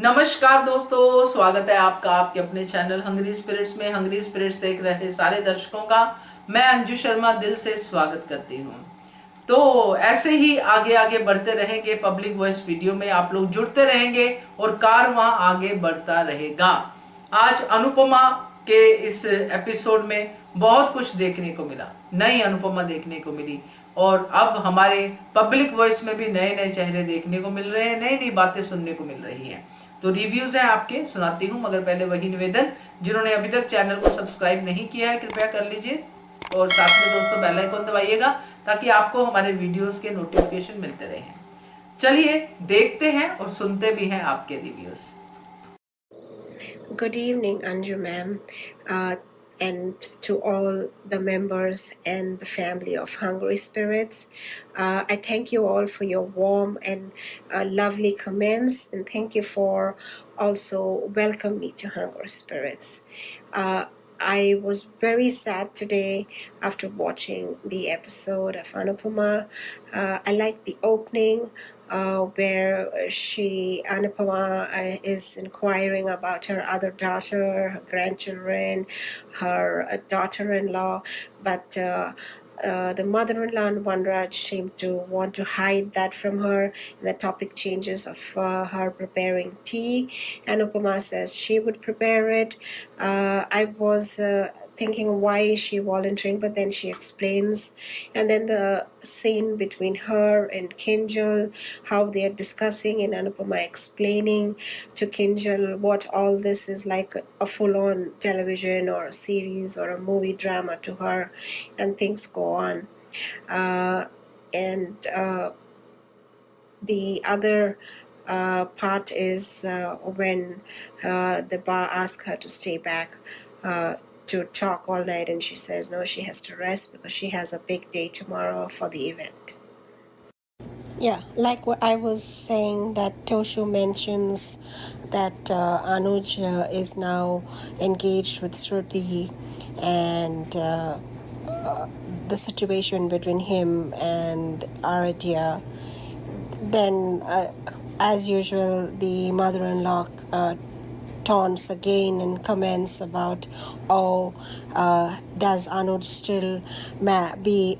नमस्कार दोस्तों, स्वागत है आपका आपके अपने चैनल हंग्री स्पिरिट्स में। हंग्री स्पिरिट्स देख रहे सारे दर्शकों का मैं अंजू शर्मा दिल से स्वागत करती हूँ। तो ऐसे ही आगे आगे बढ़ते रहेंगे, पब्लिक वॉइस वीडियो में आप लोग जुड़ते रहेंगे और कारवां आगे बढ़ता रहेगा। आज अनुपमा के इस एपिसोड में बहुत कुछ देखने को मिला, नई अनुपमा देखने को मिली और अब हमारे पब्लिक वॉइस में भी नए नए चेहरे देखने को मिल रहे हैं, नई नई बातें सुनने को मिल रही हैं। तो रिव्यूज हैं आपके, सुनाती हूँ, मगर पहले वही निवेदन, जिन्होंने अभी तक चैनल को सब्सक्राइब नहीं किया है कृपया कर लीजिए और साथ में दोस्तों बेल आइकन दबाइएगा ताकि आपको हमारे वीडियोस के नोटिफिकेशन मिलते रहें। चलिए देखते हैं और सुनते भी हैं आपके reviews. Good evening, Anju ma'am, and to all the members and the family of Hungry Spirits. I thank you all for your warm and lovely comments, and thank you for also welcoming me to Hungry Spirits. I was very sad today after watching the episode of Anupama. I like the opening where Anupama is inquiring about her other daughter, her grandchildren, her daughter-in-law, but the mother-in-law and Vanraj seem to want to hide that from her. And the topic changes of her preparing tea. Anupama says she would prepare it. I was thinking, why is she volunteering? But then she explains. And then the scene between her and Kinjal, how they are discussing, and Anupama explaining to Kinjal what all this is like, a full-on television or a series or a movie drama to her, and things go on. The other part is when the bar asks her to stay back to talk all night, and she says no, she has to rest because she has a big day tomorrow for the event. Yeah, like what I was saying, that Toshu mentions that Anuj is now engaged with Shruti, and the situation between him and Aradhya. Then, as usual, the mother-in-law taunts again and comments about, does Anuj still be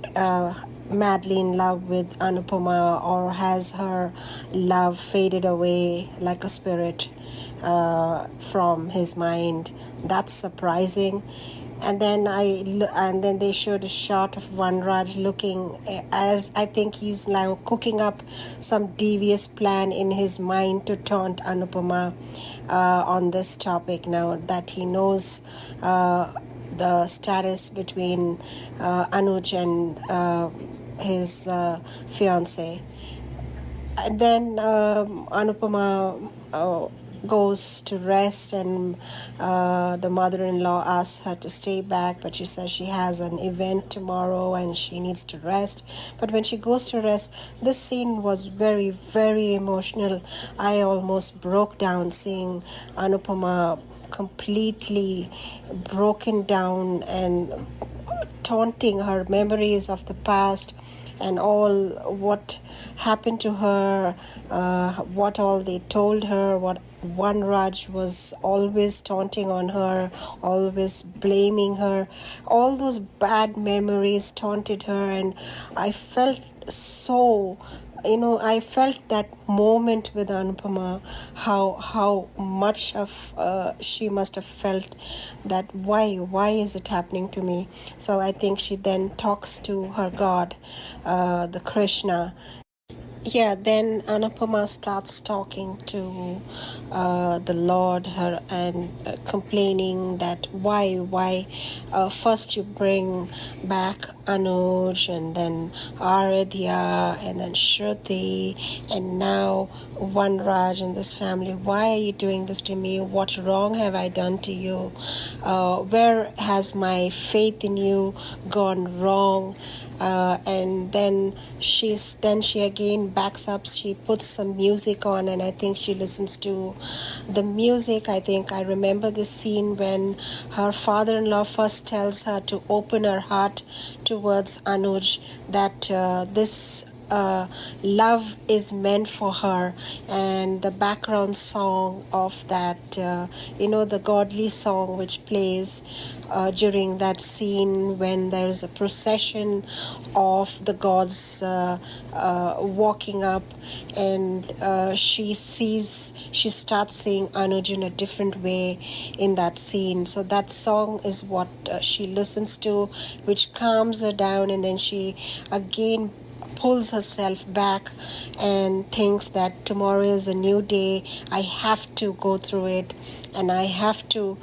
madly in love with Anupama, or has her love faded away like a spirit from his mind? That's surprising. And then they showed a shot of Vanraj looking as I think he's now cooking up some devious plan in his mind to taunt Anupama on this topic, now that he knows the status between Anuj and his fiancée. And then Anupama goes to rest, and the mother-in-law asks her to stay back, but she says she has an event tomorrow and she needs to rest. But when she goes to rest, this scene was very, very emotional. I almost broke down seeing Anupama completely broken down and taunting her memories of the past and all what happened to her, what all they told her, what Vanraj was always taunting on her, always blaming her. All those bad memories taunted her, and I felt so, I felt that moment with Anupama, how much of she must have felt that why is it happening to me. So I think she then talks to her God, the Krishna. Yeah, then Anupama starts talking to the Lord, her, and complaining that why first you bring back Anuj, and then Aradhya, and then Shruti, and now Vanraj and this family. Why are you doing this to me? What wrong have I done to you? Where has my faith in you gone wrong? And then she again backs up. She puts some music on, and I think she listens to the music. I think I remember the scene when her father-in-law first tells her to open her heart towards Anuj, that this love is meant for her, and the background song of that, the godly song which plays during that scene when there is a procession of the gods walking up, and she starts seeing Anuj in a different way in that scene. So that song is what she listens to, which calms her down, and then she again pulls herself back and thinks that tomorrow is a new day. I have to go through it, and I have to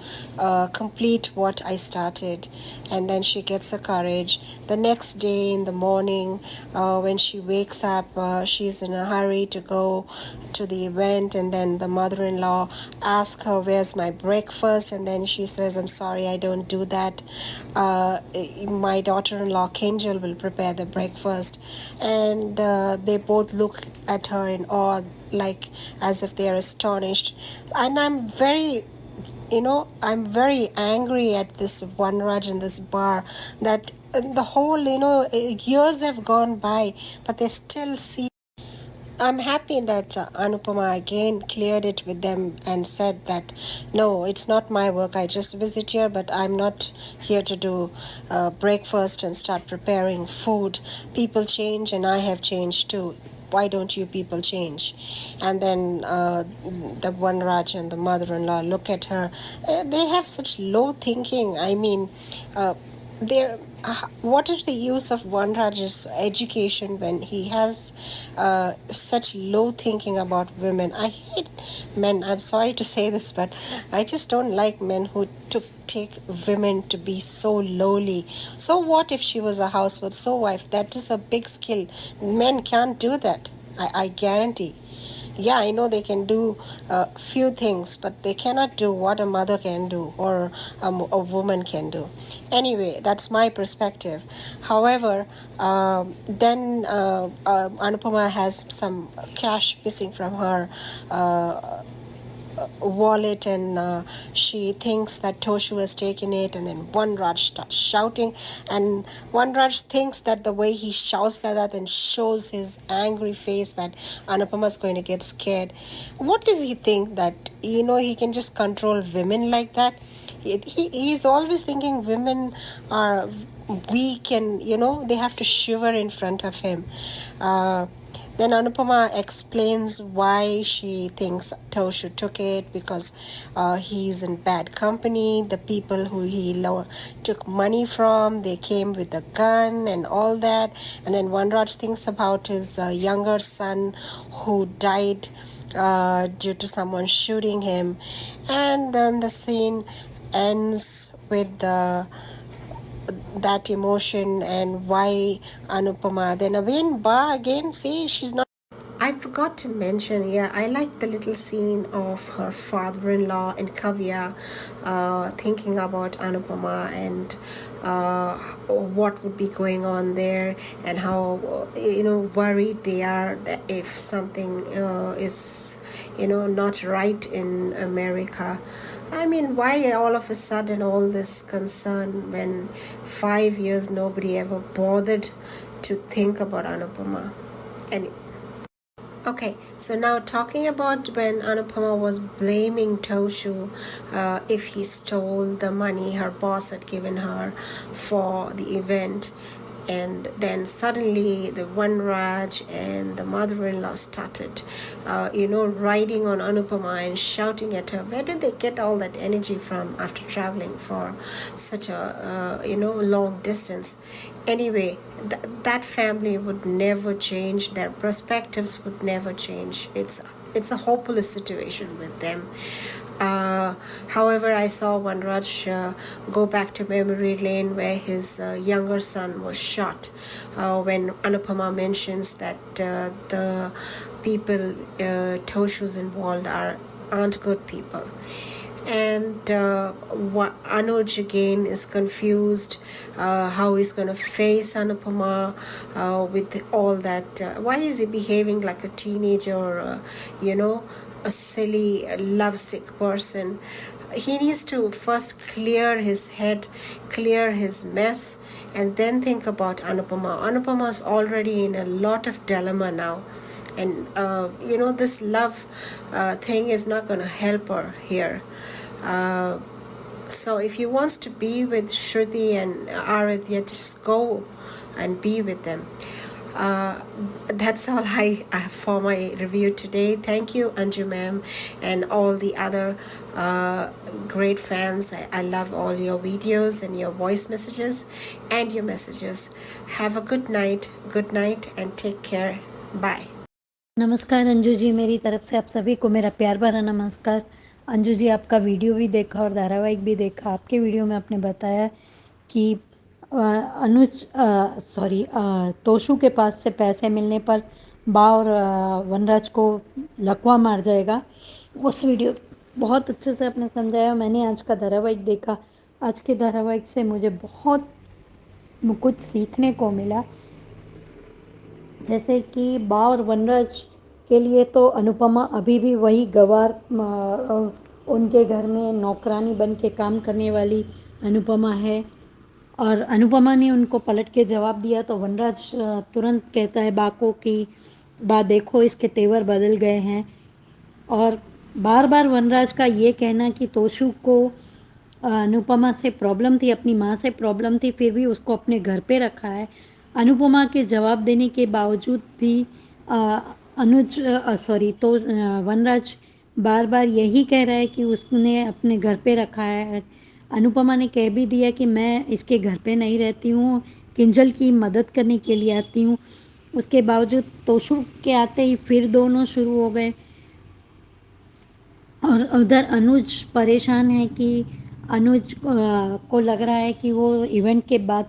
complete what I started. And then she gets her courage. The next day in the morning, when she wakes up, she's in a hurry to go to the event, and then the mother-in-law asks her, where's my breakfast? And then she says, I'm sorry, I don't do that. My daughter-in-law Kinjal will prepare the breakfast. And they both look at her in awe, like as if they are astonished. And I'm very angry at this Vanraj in this bar, that the whole, years have gone by, but they still see. I'm happy that Anupama again cleared it with them and said that, no, it's not my work. I just visit here, but I'm not here to do breakfast and start preparing food. People change, and I have changed too. Why don't you people change? And then the Vanraj and the mother-in-law look at her. They have such low thinking. I mean, what is the use of Vanraj's education when he has such low thinking about women? I hate men. I'm sorry to say this, but I just don't like men who take women to be so lowly. So what if she was a household wife? That is a big skill. Men can't do that. I guarantee. Yeah, I know they can do a few things, but they cannot do what a mother can do or a woman can do. Anyway, that's my perspective. However, then Anupama has some cash missing from her wallet, and she thinks that Toshu has taken it, and then Vanraj starts shouting, and Vanraj thinks that the way he shouts like that and shows his angry face, that Anupama is going to get scared. What does he think, that he can just control women like that? He's always thinking women are weak, and they have to shiver in front of him. Then Anupama explains why she thinks Toshu took it, because he's in bad company. The people who he took money from, they came with a gun and all that. And then Vanraj thinks about his younger son who died due to someone shooting him. And then the scene ends with that emotion, and why Anupama. Then again, see, she's not. I forgot to mention, I like the little scene of her father-in-law and Kavya thinking about Anupama and what would be going on there, and how worried they are that if something is not right in America. I mean, why all of a sudden all this concern when 5 years nobody ever bothered to think about Anupama? Okay, so now talking about when Anupama was blaming Toshu if he stole the money her boss had given her for the event. And then suddenly the Vanraj and the mother-in-law started, riding on Anupama and shouting at her. Where did they get all that energy from after traveling for such a, long distance? Anyway, that family would never change. Their perspectives would never change. It's a hopeless situation with them. However, I saw Vanraj go back to memory lane where his younger son was shot, when Anupama mentions that the people Toshu's involved aren't good people. And Anuj again is confused how he's going to face Anupama with all that. Why is he behaving like a teenager or, a silly, lovesick person? He needs to first clear his head, clear his mess, and then think about Anupama. Anupama is already in a lot of dilemma now, and this love thing is not going to help her here. So if he wants to be with Shruti and Aradhya, just go and be with them. That's all I for my review today. Thank you, Anju ma'am, and all the other great fans. I love all your videos and your voice messages and your messages. Have a good night, and take care. Bye. नमस्कार अंजू जी, मेरी तरफ से आप सभी को मेरा प्यार भरा नमस्कार। अंजू जी, आपका वीडियो भी देखा और धारावाहिक भी देखा। आपके वीडियो में आपने बताया कि तोशु के पास से पैसे मिलने पर बा और वनराज को लकवा मार जाएगा। उस वीडियो बहुत अच्छे से आपने समझाया। मैंने आज का धारावाहिक देखा। आज के धारावाहिक से मुझे बहुत कुछ सीखने को मिला, जैसे कि बा और वनराज के लिए तो अनुपमा अभी भी वही गवार, उनके घर में नौकरानी बन के काम करने वाली अनुपमा है। और अनुपमा ने उनको पलट के जवाब दिया तो वनराज तुरंत कहता है बा को कि बा देखो, इसके तेवर बदल गए हैं। और बार बार वनराज का ये कहना कि तोशु को अनुपमा से प्रॉब्लम थी, अपनी माँ से प्रॉब्लम थी, फिर भी उसको अपने घर पे रखा है। अनुपमा के जवाब देने के बावजूद भी वनराज बार बार यही कह रहा है कि उसने अपने घर पे रखा है। अनुपमा ने कह भी दिया कि मैं इसके घर पे नहीं रहती हूँ, किंजल की मदद करने के लिए आती हूँ। उसके बावजूद तोशु के आते ही फिर दोनों शुरू हो गए। और उधर अनुज परेशान है कि अनुज को लग रहा है कि वो इवेंट के बाद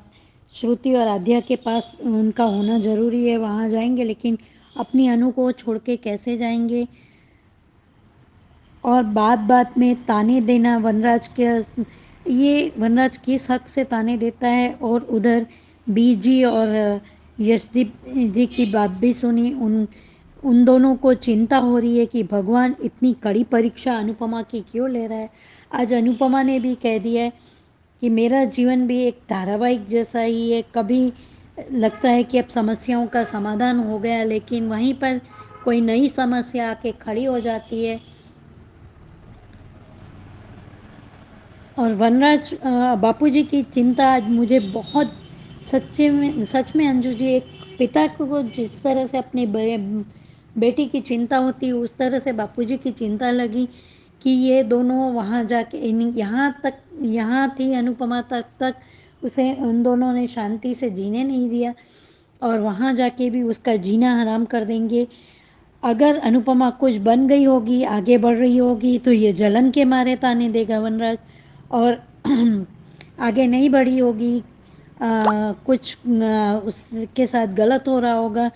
श्रुति और आद्या के पास उनका होना ज़रूरी है, वहाँ जाएंगे, लेकिन अपनी अनु को छोड़ के कैसे जाएंगे। और बात बात में ताने देना वनराज के, ये वनराज किस हक से ताने देता है। और उधर बीजी और यशदीप जी की बात भी सुनी। उन दोनों को चिंता हो रही है कि भगवान इतनी कड़ी परीक्षा अनुपमा की क्यों ले रहा है। आज अनुपमा ने भी कह दिया है कि मेरा जीवन भी एक धारावाहिक जैसा ही है, कभी लगता है कि अब समस्याओं का समाधान हो गया, लेकिन वहीं पर कोई नई समस्या आके खड़ी हो जाती है। और वनराज बापूजी की चिंता आज मुझे बहुत सच में अंजू जी, एक पिता को जिस तरह से अपनी बेटी की चिंता होती है, उस तरह से बापूजी की चिंता लगी कि ये दोनों वहाँ जाके यहाँ थी अनुपमा तक उसे उन दोनों ने शांति से जीने नहीं दिया, और वहाँ जाके भी उसका जीना हराम कर देंगे। अगर अनुपमा कुछ बन गई होगी, आगे बढ़ रही होगी, तो ये जलन के मारे ताने देगा वनराज। और आगे नहीं बढ़ी होगी, कुछ उसके साथ गलत हो रहा होगा,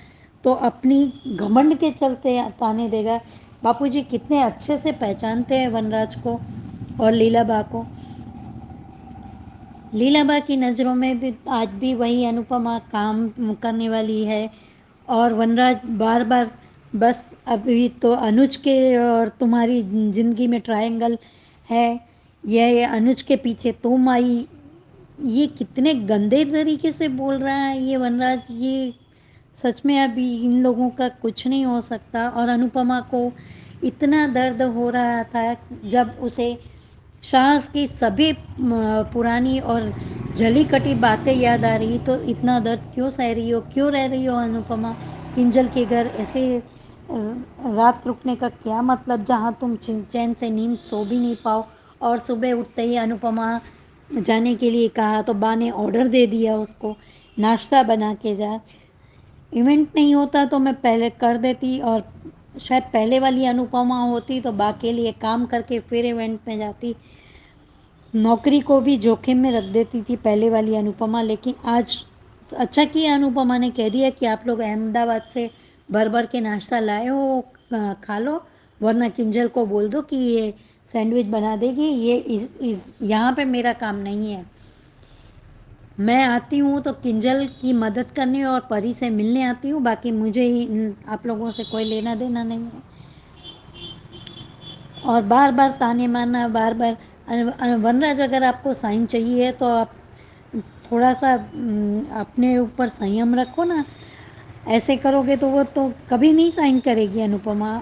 तो अपनी घमंड के चलते ताने देगा। बापूजी कितने अच्छे से पहचानते हैं वनराज को और लीलाबा को। लीलाबा की नज़रों में भी आज भी वही अनुपमा काम करने वाली है। और वनराज बार बार बस अभी तो अनुज के और तुम्हारी ज़िंदगी में ट्रायंगल है, यह अनुज के पीछे तुम आई, ये कितने गंदे तरीके से बोल रहा है ये वनराज। ये सच में अभी इन लोगों का कुछ नहीं हो सकता। और अनुपमा को इतना दर्द हो रहा था जब उसे सास की सभी पुरानी और जली कटी बातें याद आ रही, तो इतना दर्द क्यों सह रही हो, क्यों रह रही हो अनुपमा किंजल के घर ऐसे रात रुकने का क्या मतलब, जहाँ तुम चैन से नींद सो भी नहीं पाओ। और सुबह उठते ही अनुपमा जाने के लिए कहा तो बा ने ऑर्डर दे दिया उसको, नाश्ता बना के जा। इवेंट नहीं होता तो मैं पहले कर देती, और शायद पहले वाली अनुपमा होती तो बा के लिए काम करके फिर इवेंट में जाती। नौकरी को भी जोखिम में रख देती थी पहले वाली अनुपमा। लेकिन आज अच्छा किया अनुपमा ने कह दिया कि आप लोग अहमदाबाद से भर भर के नाश्ता लाए हो, खा लो, वरना किंजल को बोल दो कि ये सैंडविच बना देगी। ये यहाँ पे मेरा काम नहीं है। मैं आती हूँ तो किंजल की मदद करने और परी से मिलने आती हूँ, बाकी मुझे आप लोगों से कोई लेना देना नहीं है। और बार बार ताने मारना, बार बार वनराज, अगर आपको साइन चाहिए तो आप थोड़ा सा अपने ऊपर संयम रखो ना। ऐसे करोगे तो वो तो कभी नहीं साइन करेगी अनुपमा।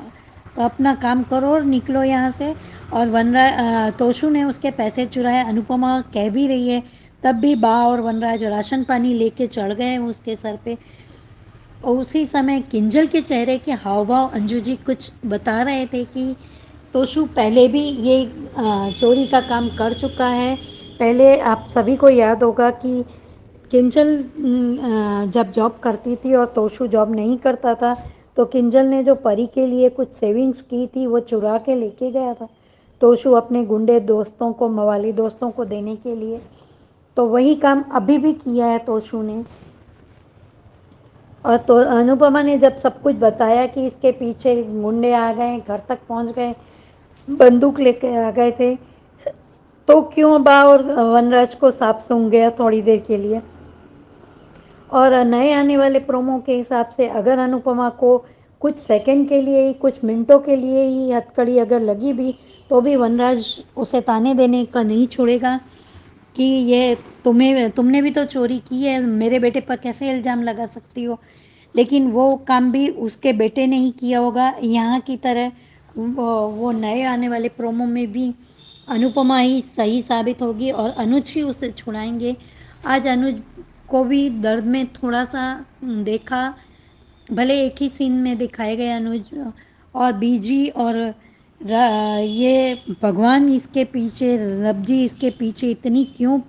तो अपना काम करो और निकलो यहाँ से। और तोशु ने उसके पैसे चुराए, अनुपमा कह भी रही है, तब भी बा और वनराज राशन पानी लेके चढ़ गए उसके सर पे। और उसी समय किंजल के चेहरे के हाव भाव अंजू जी कुछ बता रहे थे कि तोशु पहले भी ये चोरी का काम कर चुका है। पहले आप सभी को याद होगा कि किंजल जब जॉब करती थी और तोशु जॉब नहीं करता था, तो किंजल ने जो परी के लिए कुछ सेविंग्स की थी वो चुरा के लेके गया था तोशु अपने गुंडे दोस्तों को, मवाली दोस्तों को देने के लिए। तो वही काम अभी भी किया है तोशु ने। और तो अनुपमा ने जब सब कुछ बताया कि इसके पीछे गुंडे आ गए, घर तक पहुंच गए, बंदूक लेके आ गए थे, तो क्यों बा और वनराज को सांप सूंघ गया थोड़ी देर के लिए। और नए आने वाले प्रोमो के हिसाब से अगर अनुपमा को कुछ सेकंड के लिए ही, कुछ मिनटों के लिए ही हथकड़ी अगर लगी भी, तो भी वनराज उसे ताने देने का नहीं छोड़ेगा कि ये तुमने भी तो चोरी की है, मेरे बेटे पर कैसे इल्ज़ाम लगा सकती हो। लेकिन वो काम भी उसके बेटे ने ही किया होगा यहाँ की तरह। वो नए आने वाले प्रोमो में भी अनुपमा ही सही साबित होगी और अनुज ही उसे छुड़ाएंगे। आज अनुज को भी दर्द में थोड़ा सा देखा, भले एक ही सीन में दिखाए गए अनुज। और बीजी और ये भगवान इसके पीछे, रब जी इसके पीछे इतनी क्यों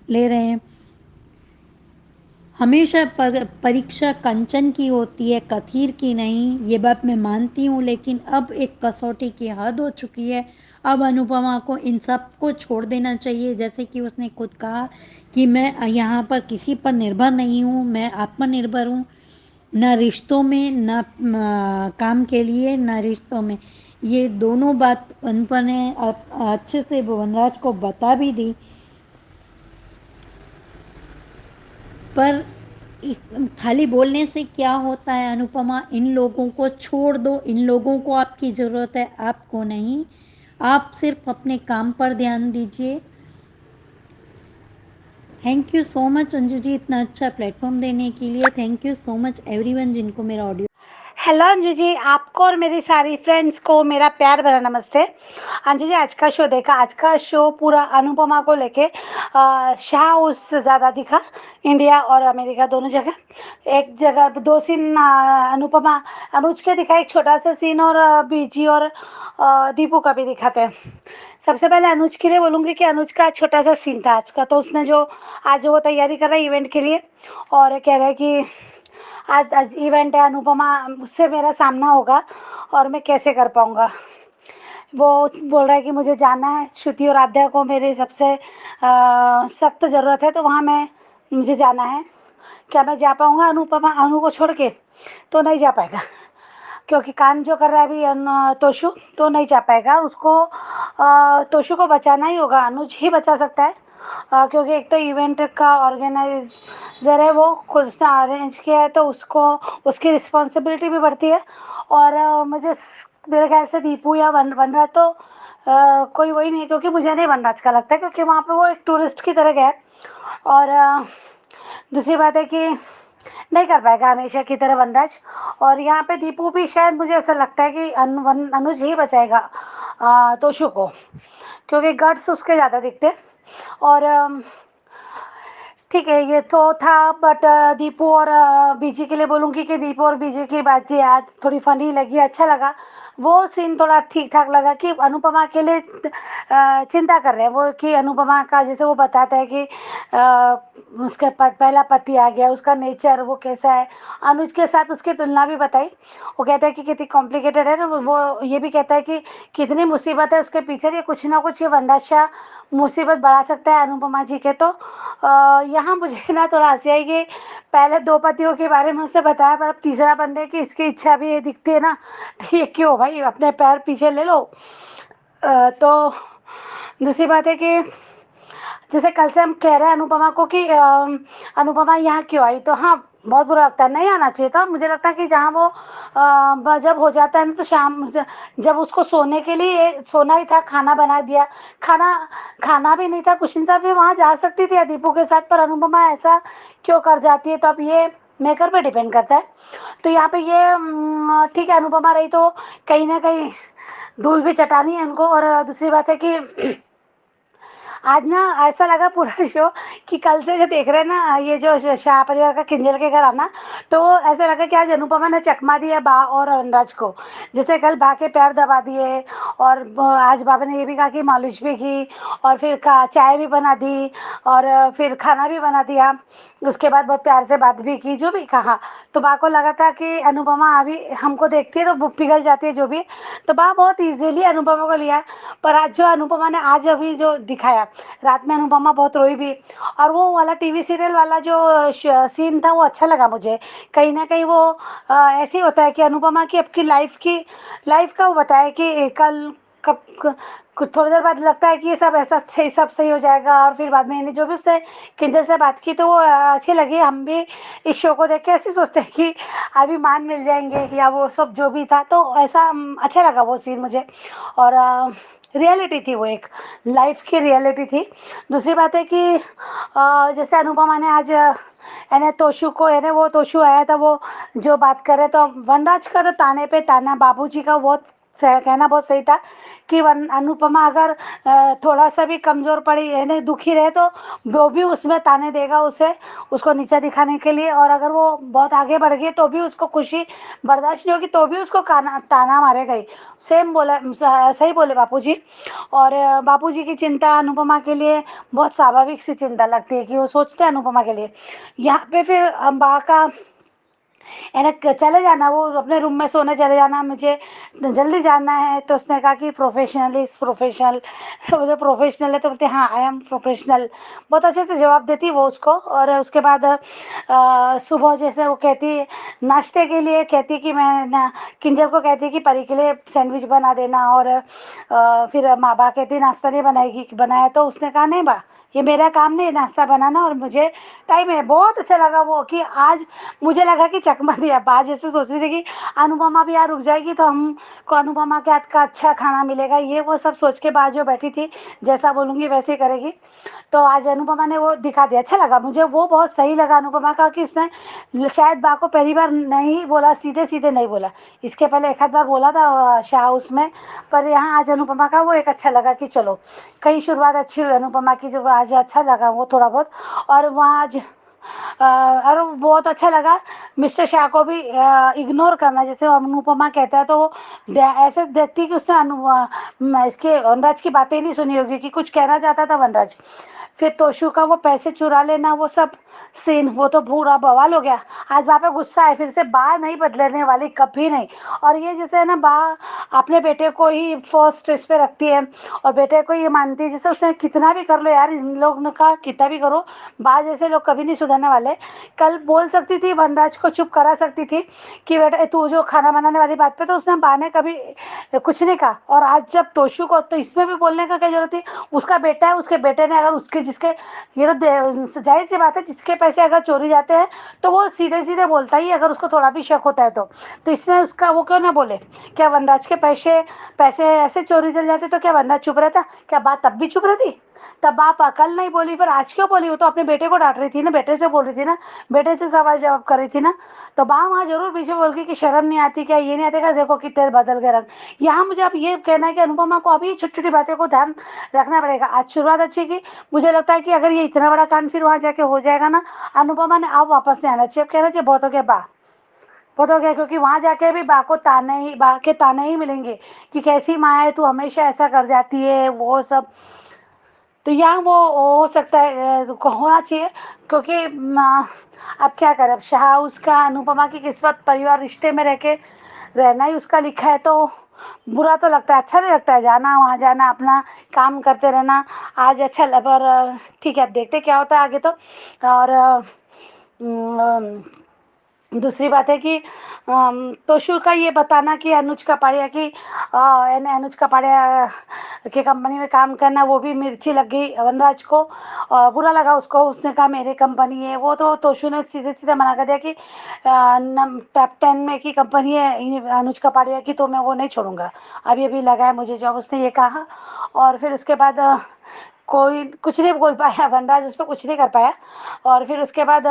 ले रहे हैं। हमेशा परीक्षा कंचन की होती है, कथीर की नहीं, ये बात मैं मानती हूँ। लेकिन अब एक कसौटी की हद हो चुकी है। अब अनुपमा को इन सब को छोड़ देना चाहिए। जैसे कि उसने खुद कहा कि मैं यहाँ पर किसी पर निर्भर नहीं हूँ, मैं आत्मनिर्भर हूँ, ना रिश्तों में, ना काम के लिए, ना रिश्तों में। ये दोनों बात अनुपमा ने अच्छे से वनराज को बता भी दी। पर खाली बोलने से क्या होता है अनुपमा, इन लोगों को छोड़ दो। इन लोगों को आपकी ज़रूरत है, आपको नहीं। आप सिर्फ अपने काम पर ध्यान दीजिए। Thank you so much Anju ji इतना अच्छा प्लेटफॉर्म देने के लिए। Thank you so much everyone जिनको मेरा ऑडियो। हेलो अंजू जी, आपको और मेरी सारी फ्रेंड्स को मेरा प्यार भरा नमस्ते। अंजू जी, आज का शो देखा? आज का शो पूरा अनुपमा को लेके शाह उससे ज़्यादा दिखा, इंडिया और अमेरिका दोनों जगह। एक जगह दो सीन अनुपमा अनुज के दिखा, एक छोटा सा सीन, और बीजी और दीपू का भी दिखाते हैं। सबसे पहले अनुज के लिए बोलूँगी कि अनुज का छोटा सा सीन था आज का। तो उसने जो आज वो तैयारी कर रहा है इवेंट के लिए, और कह रहा है कि आज आज इवेंट है अनुपमा, उससे मेरा सामना होगा और मैं कैसे कर पाऊँगा। वो बोल रहा है कि मुझे जाना है, श्रुति और आद्या को मेरे सबसे सख्त ज़रूरत है, तो वहाँ मुझे जाना है। क्या मैं जा पाऊँगा अनुपमा अनु को छोड़ के? तो नहीं जा पाएगा, क्योंकि कान जो कर रहा है अभी तोशु, तो नहीं जा पाएगा। उसको तोशु को बचाना ही होगा, अनुज ही बचा सकता है। क्योंकि एक तो इवेंट का ऑर्गेनाइजर है, वो खुद उसने अरेंज किया है, तो उसको उसकी रिस्पॉन्सिबिलिटी भी बढ़ती है। और मेरे ख्याल से दीपू या वनराज तो कोई वही नहीं है, क्योंकि मुझे नहीं वनराज का लगता है, क्योंकि वहाँ पे वो एक टूरिस्ट की तरह गया है। और दूसरी बात है कि नहीं कर पाएगा हमेशा की तरह वनराज। और यहाँ पे दीपू भी शायद, मुझे ऐसा लगता है कि अनुज ही बचाएगा तोशु को, क्योंकि गट्स उसके ज़्यादा दिखते हैं। और ठीक है, ये तो था। बट दीपू और बीजी के लिए बोलूँगी कि दीपू और बीजी की बातचीत आज थोड़ी फनी लगी, अच्छा लगा। वो सीन थोड़ा ठीक ठाक लगा कि अनुपमा के लिए चिंता कर रहे हैं वो, कि अनुपमा का जैसे वो बताता है कि उसका पहला पति आ गया, उसका नेचर वो कैसा है। अनुज के साथ उसकी तुलना भी बताई। वो कहता है कि कितनी कॉम्प्लिकेटेड है ना। वो ये भी कहता है कि कितनी मुसीबत है उसके पीछे, ये कुछ ना कुछ ये वंदाशा मुसीबत बढ़ा सकता है अनुपमा जी के। तो यहाँ मुझे ना थोड़ा हंसी आई कि पहले दो पतियों के बारे में उससे बताया, पर अब तीसरा बंदे की इसकी इच्छा भी ये दिखती है ना। तो ये क्यों भाई, अपने पैर पीछे ले लो। तो दूसरी बात है कि जैसे कल से हम कह रहे हैं अनुपमा को कि अनुपमा यहाँ क्यों आई, तो हाँ, बहुत बुरा लगता है, नहीं आना चाहिए था। मुझे लगता है कि जहाँ वो जब हो जाता है ना तो शाम जब उसको सोने के लिए सोना ही था, खाना बना दिया, खाना खाना भी नहीं था, कुछ नहीं था, फिर वहाँ जा सकती थी दीपू के साथ, पर अनुपमा ऐसा क्यों कर जाती है? तो अब ये मेकर पे डिपेंड करता है। तो यहाँ पे ये ठीक है, अनुपमा रही तो कहीं ना कहीं धूल भी चटानी है उनको। और दूसरी बात है कि आज ना ऐसा लगा पूरा शो कि कल से जो देख रहे हैं ना, ये जो शाह परिवार का किंजल के घर आना, तो ऐसा लगा कि आज अनुपमा ने चकमा दिया बा और वनराज को। जैसे कल बा के पैर दबा दिए, और आज बाबा ने ये भी कहा कि मालिश भी की, और फिर चाय भी बना दी, और फिर खाना भी बना दिया। उसके बाद बहुत प्यार से बात भी की, जो भी कहा। तो बा को लगा था कि अनुपमा अभी हमको देखती है तो वो पिघल जाती है जो भी, तो बा बहुत इजीली अनुपमा को लिया। पर आज जो अनुपमा ने आज अभी जो दिखाया, रात में अनुपमा बहुत रोई भी। और वो वाला टीवी सीरियल वाला जो सीन था वो अच्छा लगा मुझे। कहीं ना कहीं वो ऐसे ही होता है कि अनुपमा की आपकी लाइफ का वो बताया कि कल कब कुछ थोड़ी देर बाद लगता है कि ये सब ऐसा सब सही हो जाएगा, और फिर बाद में इन्हें जो भी उससे किंजल से बात की तो वो अच्छी लगी। हम भी इस शो को देख के ऐसे सोचते हैं कि अभी मान मिल जाएंगे, या वो सब जो भी था, तो ऐसा अच्छा लगा वो सीन मुझे। और रियलिटी थी वो, एक लाइफ की रियलिटी थी। दूसरी बात है कि जैसे अनुपमा ने आज यानी तोशु को, यानी वो तोशु आया था, वो जो बात करे तो वनराज का तो ताने पे ताना, बाबूजी का बहुत कहना बहुत सही था कि अनुपमा अगर थोड़ा सा भी कमजोर पड़ी यानी दुखी रहे तो वो भी उसमें ताने देगा उसे, उसको नीचा दिखाने के लिए। और अगर वो बहुत आगे बढ़ गई तो भी उसको खुशी बर्दाश्त नहीं होगी, तो भी उसको ताना मारेगा ही। सेम बोला, सही बोले बापूजी। और बापूजी की चिंता अनुपमा के लिए बहुत स्वाभाविक सी चिंता लगती है कि वो सोचते हैं अनुपमा के लिए। यहाँ पे फिर बा का यानी चले जाना, वो अपने रूम में सोने चले जाना, मुझे जल्दी जाना है। तो उसने कहा कि प्रोफेशनल इज प्रोफेशनल, तो जो प्रोफेशनल है तो बोलते हाँ आई एम प्रोफेशनल, बहुत अच्छे से जवाब देती वो उसको। और उसके बाद सुबह जैसे वो कहती नाश्ते के लिए, कहती कि मैं ना किंजल को कहती कि परी के लिए सैंडविच बना देना, और फिर माँ बा कहती नाश्ता नहीं बनाएगी, बनाया तो उसने कहा नहीं बा, ये मेरा काम नहीं नाश्ता बनाना, और मुझे टाइम है। बहुत अच्छा लगा वो कि आज मुझे लगा कि चकमा दिया। बात जैसे सोच रही थी कि अनुपमा भी यहाँ रुक जाएगी तो हमको अनुपमा के हाथ का अच्छा खाना मिलेगा, ये वो सब सोच के बाद जो बैठी थी, जैसा बोलूँगी वैसे ही करेगी। तो आज अनुपमा ने वो दिखा दिया, अच्छा लगा मुझे, वो बहुत सही लगा अनुपमा का कि उसने शायद बा को पहली बार नहीं बोला, सीधे सीधे नहीं बोला, इसके पहले एक आध बार बोला था शाह उसमें। पर यहाँ आज अनुपमा का वो एक अच्छा लगा कि चलो कहीं शुरुआत अच्छी हुई अनुपमा की, जो आज अच्छा लगा वो थोड़ा बहुत। और वहाँ आज और बहुत अच्छा लगा मिस्टर शाह को भी इग्नोर करना, जैसे अनुपमा कहता है तो वो ऐसे देखती कि उसने इसके वनराज की बातें नहीं सुनी होगी, कि कुछ कहना चाहता था वनराज। फिर तोशु का वो पैसे चुरा लेना, वो सब सीन, वो तो पूरा बवाल हो गया। आज बा पे गुस्सा है फिर से, बा नहीं बदलने वाली कभी नहीं। और ये जैसे है ना, बा अपने बेटे को ही फर्स्ट इस पे रखती है, और बेटे को ये मानती है, जैसे उसने कितना भी कर लो यार, इन लोग ने कहा कितना भी करो, बा जैसे लोग कभी नहीं सुधरने वाले। कल बोल सकती थी, वनराज को चुप करा सकती थी कि बेटा तू जो खाना बनाने वाली बात पे, तो उसने बा ने कभी कुछ नहीं कहा। और आज जब तोशु को, तो इसमें भी बोलने का क्या जरूरत थी, उसका बेटा है, उसके बेटे ने अगर उसके जिसके, ये तो जाहिर सी बात है, जिसके पैसे अगर चोरी जाते हैं तो वो सीधे सीधे बोलता ही, अगर उसको थोड़ा भी शक होता है तो इसमें उसका वो क्यों ना बोले? क्या वनराज के पैसे पैसे ऐसे चोरी चल जाते तो क्या वनराज चुप रहता? क्या बात तब भी चुप रहती? तब आप कल नहीं बोली, पर आज क्यों बोली? वो तो अपने बेटे को डांट रही थी ना, बेटे से बोल रही थी ना, बेटे से सवाल जवाब कर रही थी ना। तो बा वहाँ जरूर पीछे बोल गई कि शर्म नहीं आती क्या, ये नहीं आती क्या, देखो कितने बदल गए रंग। यहाँ मुझे अब ये कहना है कि अनुपमा को अभी छोटी छोटी बातों को ध्यान रखना पड़ेगा। आज शुरुआत अच्छी की, मुझे लगता है कि अगर ये इतना बड़ा कांड फिर वहाँ जाके हो जाएगा ना, अनुपमा ने अब वापस नहीं आना चाहिए। अब कहना चाहिए बहुत हो गया बा, बहुत हो गया, क्योंकि वहां जाके भी बा को ताने ही, बा के ताने ही मिलेंगे कि कैसी माँ है तू, हमेशा ऐसा कर जाती है वो सब। तो यहाँ वो हो सकता है होना चाहिए, क्योंकि अब क्या करें, अब शाह उसका अनुपमा की किस्मत, परिवार रिश्ते में रह के रहना ही उसका लिखा है, तो बुरा तो लगता है, अच्छा नहीं लगता है जाना वहाँ, जाना अपना काम करते रहना। आज अच्छा पर ठीक है, अब देखते क्या होता है आगे तो। और दूसरी बात है कि तोशु का ये बताना कि अनुज कपाड़िया की अनुज कपाड़िया की कंपनी में काम करना, वो भी मिर्ची लग गई वनराज को। बुरा लगा उसको, उसने कहा मेरी कंपनी है। वो तो तोशु ने सीधे सीधे मना कर दिया कि टॉप 10 में की कंपनी है अनुज कपाड़िया की, तो मैं वो नहीं छोड़ूंगा, अभी अभी लगा है मुझे जॉब, उसने ये कहा। और फिर उसके बाद कोई कुछ नहीं बोल पाया, वनराज उस पर कुछ नहीं कर पाया। और फिर उसके बाद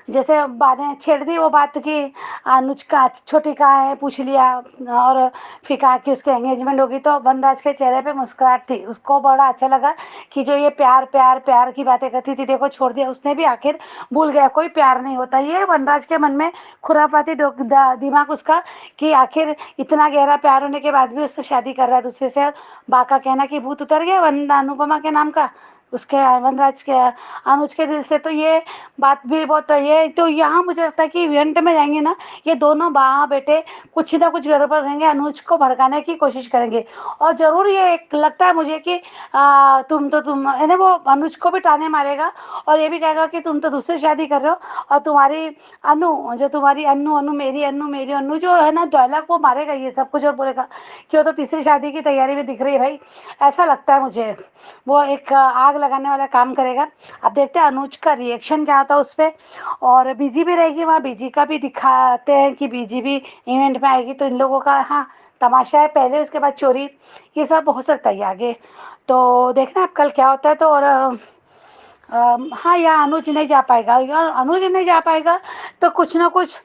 जैसे बातें छेड़ दी वो बात की अनुज का छोटी कहाँ है पूछ लिया, और फिर कहा कि उसकी एंगेजमेंट होगी। तो वनराज के चेहरे पे मुस्कुराहट थी, उसको बड़ा अच्छा लगा कि जो ये प्यार प्यार प्यार की बातें करती थी, देखो छोड़ दिया उसने भी, आखिर भूल गया कोई प्यार नहीं होता। ये वनराज के मन में खुरापाती दिमाग उसका कि आखिर इतना गहरा प्यार होने के बाद भी उससे शादी कर रहा है दूसरे से। और बा का कहना कि भूत उतर गया अनुपमा के नाम का, उसके वनराज के अनुज के दिल से। तो ये बात भी बहुत ये तो यहाँ मुझे लगता है कि इवेंट में जाएंगे ना, ये दोनों बाँ बेटे कुछ ना कुछ गड़बड़ करेंगे, अनुज को भड़काने की कोशिश करेंगे। और जरूर ये एक लगता है मुझे कि तुम है ना, वो अनुज को भी ताने मारेगा और ये भी कहेगा कि तुम तो दूसरी शादी कर रहे हो, और तुम्हारी अनु जो तुम्हारी अनु मेरी अनु जो है ना डायलॉग, वो मारेगा ये सब कुछ और बोलेगा कि वो तो तीसरी शादी की तैयारी में दिख रही है भाई, ऐसा लगता है मुझे। वो एक आग लगाने वाला काम करेगा। अब देखते हैं अनुज का रिएक्शन क्या होता है उस पर। और बीजी भी रहेगी वहाँ, बीजी का भी दिखाते हैं कि बीजी भी इवेंट में आएगी, तो इन लोगों का हाँ तमाशा है पहले, उसके बाद चोरी, ये सब हो सकता है आगे। तो देखना अब कल क्या होता है। तो और हाँ, यहाँ अनुज नहीं जा पाएगा, यार अनुज नहीं जा पाएगा तो कुछ ना कुछ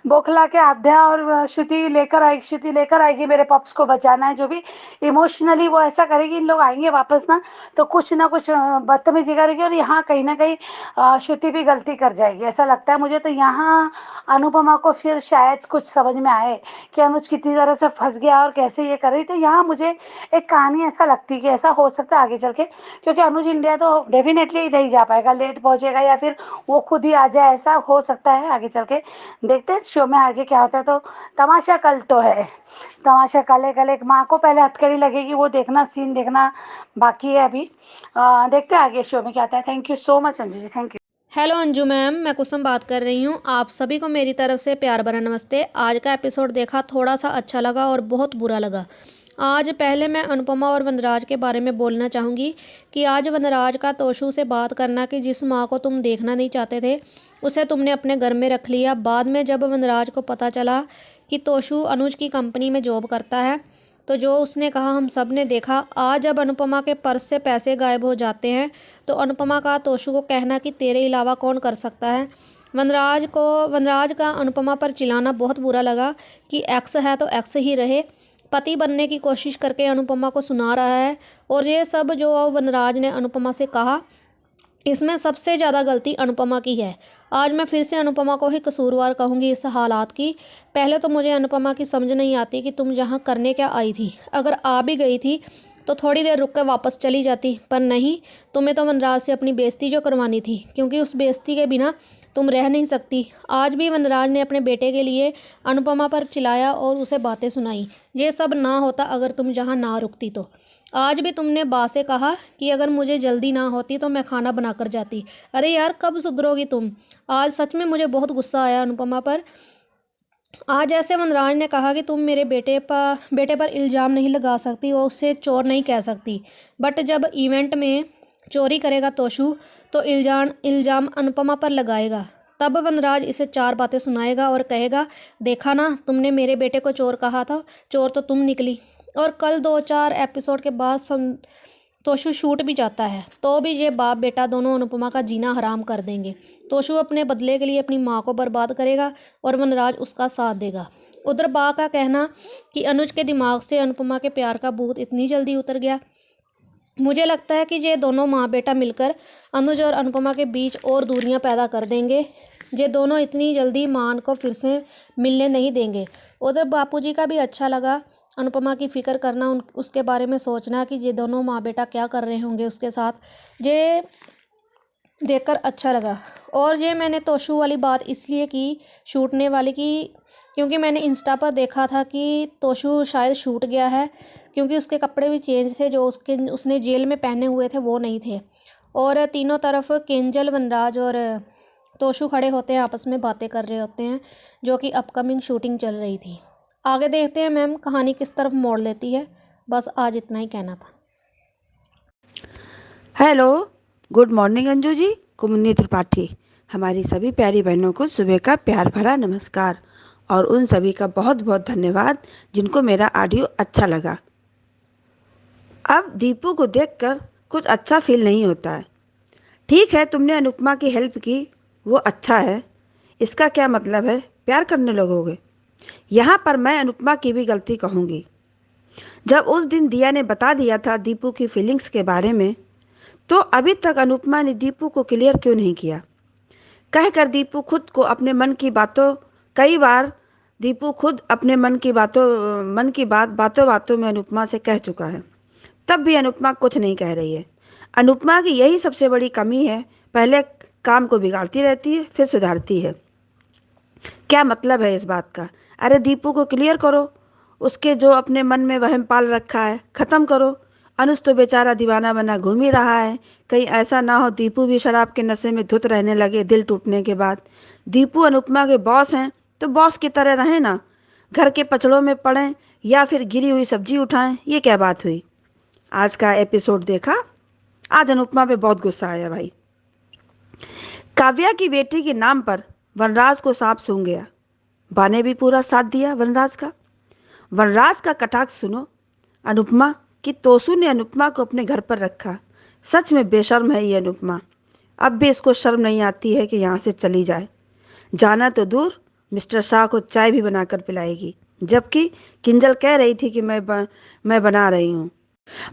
बौखला के आध्या और श्रुति लेकर आएगी मेरे पप्स को बचाना है, जो भी इमोशनली वो ऐसा करेगी, इन लोग आएंगे वापस ना कुछ बदतमीजी करेगी। और यहाँ कहीं ना कहीं श्रुति भी गलती कर जाएगी, ऐसा लगता है मुझे। तो यहाँ अनुपमा को फिर शायद कुछ समझ में आए कि अनुज कितनी तरह से फंस गया और कैसे ये कर रही। तो यहाँ मुझे एक कहानी ऐसा लगती है कि ऐसा हो सकता है आगे चल के, क्योंकि अनुज इंडिया तो डेफिनेटली नहीं जा पाएगा, लेट पहुंचेगा या फिर वो खुद ही आ जाए, ऐसा हो सकता है आगे चल के। देखते हैं शो में आगे क्या होता है। तो तमाशा कल तो है, तमाशा कल है। कल एक माँ को पहले हथकड़ी लगेगी, वो देखना सीन देखना बाकी है अभी। देखते हैं आगे शो में क्या आता है। Thank you so much Anju ji, thank you. Hello Anju ma'am, मैं कुसुम बात कर रही हूँ। आप सभी को मेरी तरफ से प्यार भरा नमस्ते। आज का एपिसोड देखा, थोड़ा सा अच्छा लगा और बहुत बुरा लगा। आज पहले मैं अनुपमा और वनराज के बारे में बोलना चाहूँगी कि आज वनराज का तोशु से बात करना कि जिस माँ को तुम देखना नहीं चाहते थे उसे तुमने अपने घर में रख लिया। बाद में जब वनराज को पता चला कि तोशु अनुज की कंपनी में जॉब करता है तो जो उसने कहा हम सब ने देखा। आज जब अनुपमा के पर्स से पैसे गायब हो जाते हैं तो अनुपमा का तोशु को कहना कि तेरे अलावा कौन कर सकता है। वनराज का अनुपमा पर चिल्लाना बहुत बुरा लगा कि एक्स है तो एक्स ही रहे। पति बनने की कोशिश करके अनुपमा को सुना रहा है। और ये सब जो वनराज ने अनुपमा से कहा, इसमें सबसे ज़्यादा गलती अनुपमा की है। आज मैं फिर से अनुपमा को ही कसूरवार कहूँगी इस हालात की। पहले तो मुझे अनुपमा की समझ नहीं आती कि तुम यहाँ करने क्या आई थी। अगर आ भी गई थी तो थोड़ी देर रुक कर वापस चली जाती, पर नहीं, तुम्हें तो वनराज से अपनी बेइज्जती जो करवानी थी, क्योंकि उस बेइज्जती के बिना तुम रह नहीं सकती। आज भी वनराज ने अपने बेटे के लिए अनुपमा पर चिल्लाया और उसे बातें सुनाई। ये सब ना होता अगर तुम जहाँ ना रुकती तो। आज भी तुमने बा से कहा कि अगर मुझे जल्दी ना होती तो मैं खाना बना कर जाती। अरे यार, कब सुधरोगी तुम। आज सच में मुझे बहुत गुस्सा आया अनुपमा पर। आज ऐसे वनराज ने कहा कि तुम मेरे बेटे पर इल्ज़ाम नहीं लगा सकती और उसे चोर नहीं कह सकती, बट जब इवेंट में चोरी करेगा तोशु तो इल्ज़ाम अनुपमा पर लगाएगा। तब वनराज इसे 4 बातें सुनाएगा और कहेगा, देखा ना, तुमने मेरे बेटे को चोर कहा था, चोर तो तुम निकली। और कल 2-4 एपिसोड के बाद तोशु शूट भी जाता है तो भी ये बाप बेटा दोनों अनुपमा का जीना हराम कर देंगे। तोशु अपने बदले के लिए अपनी माँ को बर्बाद करेगा और वनराज उसका साथ देगा। उधर बा का कहना कि अनुज के दिमाग से अनुपमा के प्यार का भूत इतनी जल्दी उतर गया। मुझे लगता है कि ये दोनों माँ बेटा मिलकर अनुज और अनुपमा के बीच और दूरियां पैदा कर देंगे। ये दोनों इतनी जल्दी माँ को फिर से मिलने नहीं देंगे। उधर बापूजी का भी अच्छा लगा अनुपमा की फ़िक्र करना, उसके बारे में सोचना कि ये दोनों माँ बेटा क्या कर रहे होंगे उसके साथ। ये देखकर अच्छा लगा। और ये मैंने तोशु वाली बात इसलिए की, शूटने वाली की, क्योंकि मैंने इंस्टा पर देखा था कि तोशु शायद शूट गया है, क्योंकि उसके कपड़े भी चेंज थे, जो उसने जेल में पहने हुए थे वो नहीं थे। और तीनों तरफ केंजल, वनराज और तोशु खड़े होते हैं, आपस में बातें कर रहे होते हैं, जो कि अपकमिंग शूटिंग चल रही थी। आगे देखते हैं मैम कहानी किस तरफ मोड़ लेती है। बस आज इतना ही कहना था। Hello, good morning Anju ji. कुमुन्नी Tripathi. हमारी सभी प्यारी बहनों को सुबह का प्यार भरा नमस्कार और उन सभी का बहुत बहुत धन्यवाद जिनको मेरा ऑडियो अच्छा लगा। अब दीपू को देखकर कुछ अच्छा फील नहीं होता है। ठीक है, तुमने अनुपमा की हेल्प की, वो अच्छा है। इसका क्या मतलब है प्यार करने लगोगे? यहाँ पर मैं अनुपमा की भी गलती कहूँगी। जब उस दिन दिया ने बता दिया था दीपू की फीलिंग्स के बारे में, तो अभी तक अनुपमा ने दीपू को क्लियर क्यों नहीं किया? कहकर दीपू खुद को अपने मन की बातों कई बार दीपू खुद अपने मन की बात बातों बातों में अनुपमा से कह चुका है, तब भी अनुपमा कुछ नहीं कह रही है। अनुपमा की यही सबसे बड़ी कमी है, पहले काम को बिगाड़ती रहती है फिर सुधारती है। क्या मतलब है इस बात का? अरे दीपू को क्लियर करो, उसके जो अपने मन में वहम पाल रखा है ख़त्म करो। अनुज तो बेचारा दीवाना बना घूम ही रहा है, कहीं ऐसा ना हो दीपू भी शराब के नशे में धुत रहने लगे दिल टूटने के बाद। दीपू अनुपमा के बॉस हैं तो बॉस की तरह रहें ना, घर के पचड़ों में पड़ें या फिर गिरी हुई सब्जी उठाएं। ये क्या बात हुई? आज का एपिसोड देखा? आज अनुपमा पे बहुत गुस्सा आया भाई। काव्या की बेटी के नाम पर वनराज को सांप सूंघ गया। बा ने भी पूरा साथ दिया वनराज का। वनराज का कटाक्ष सुनो। अनुपमा कि तोसू ने अनुपमा को अपने घर पर रखा। सच में बेशर्म है ये अनुपमा। अब भी इसको शर्म नहीं आती है कि यहाँ से चली जाए। जाना तो दूर, मिस्टर शाह को चाय भी बनाकर पिलाएगी, जबकि किंजल कह रही थी कि मैं बना रही हूँ।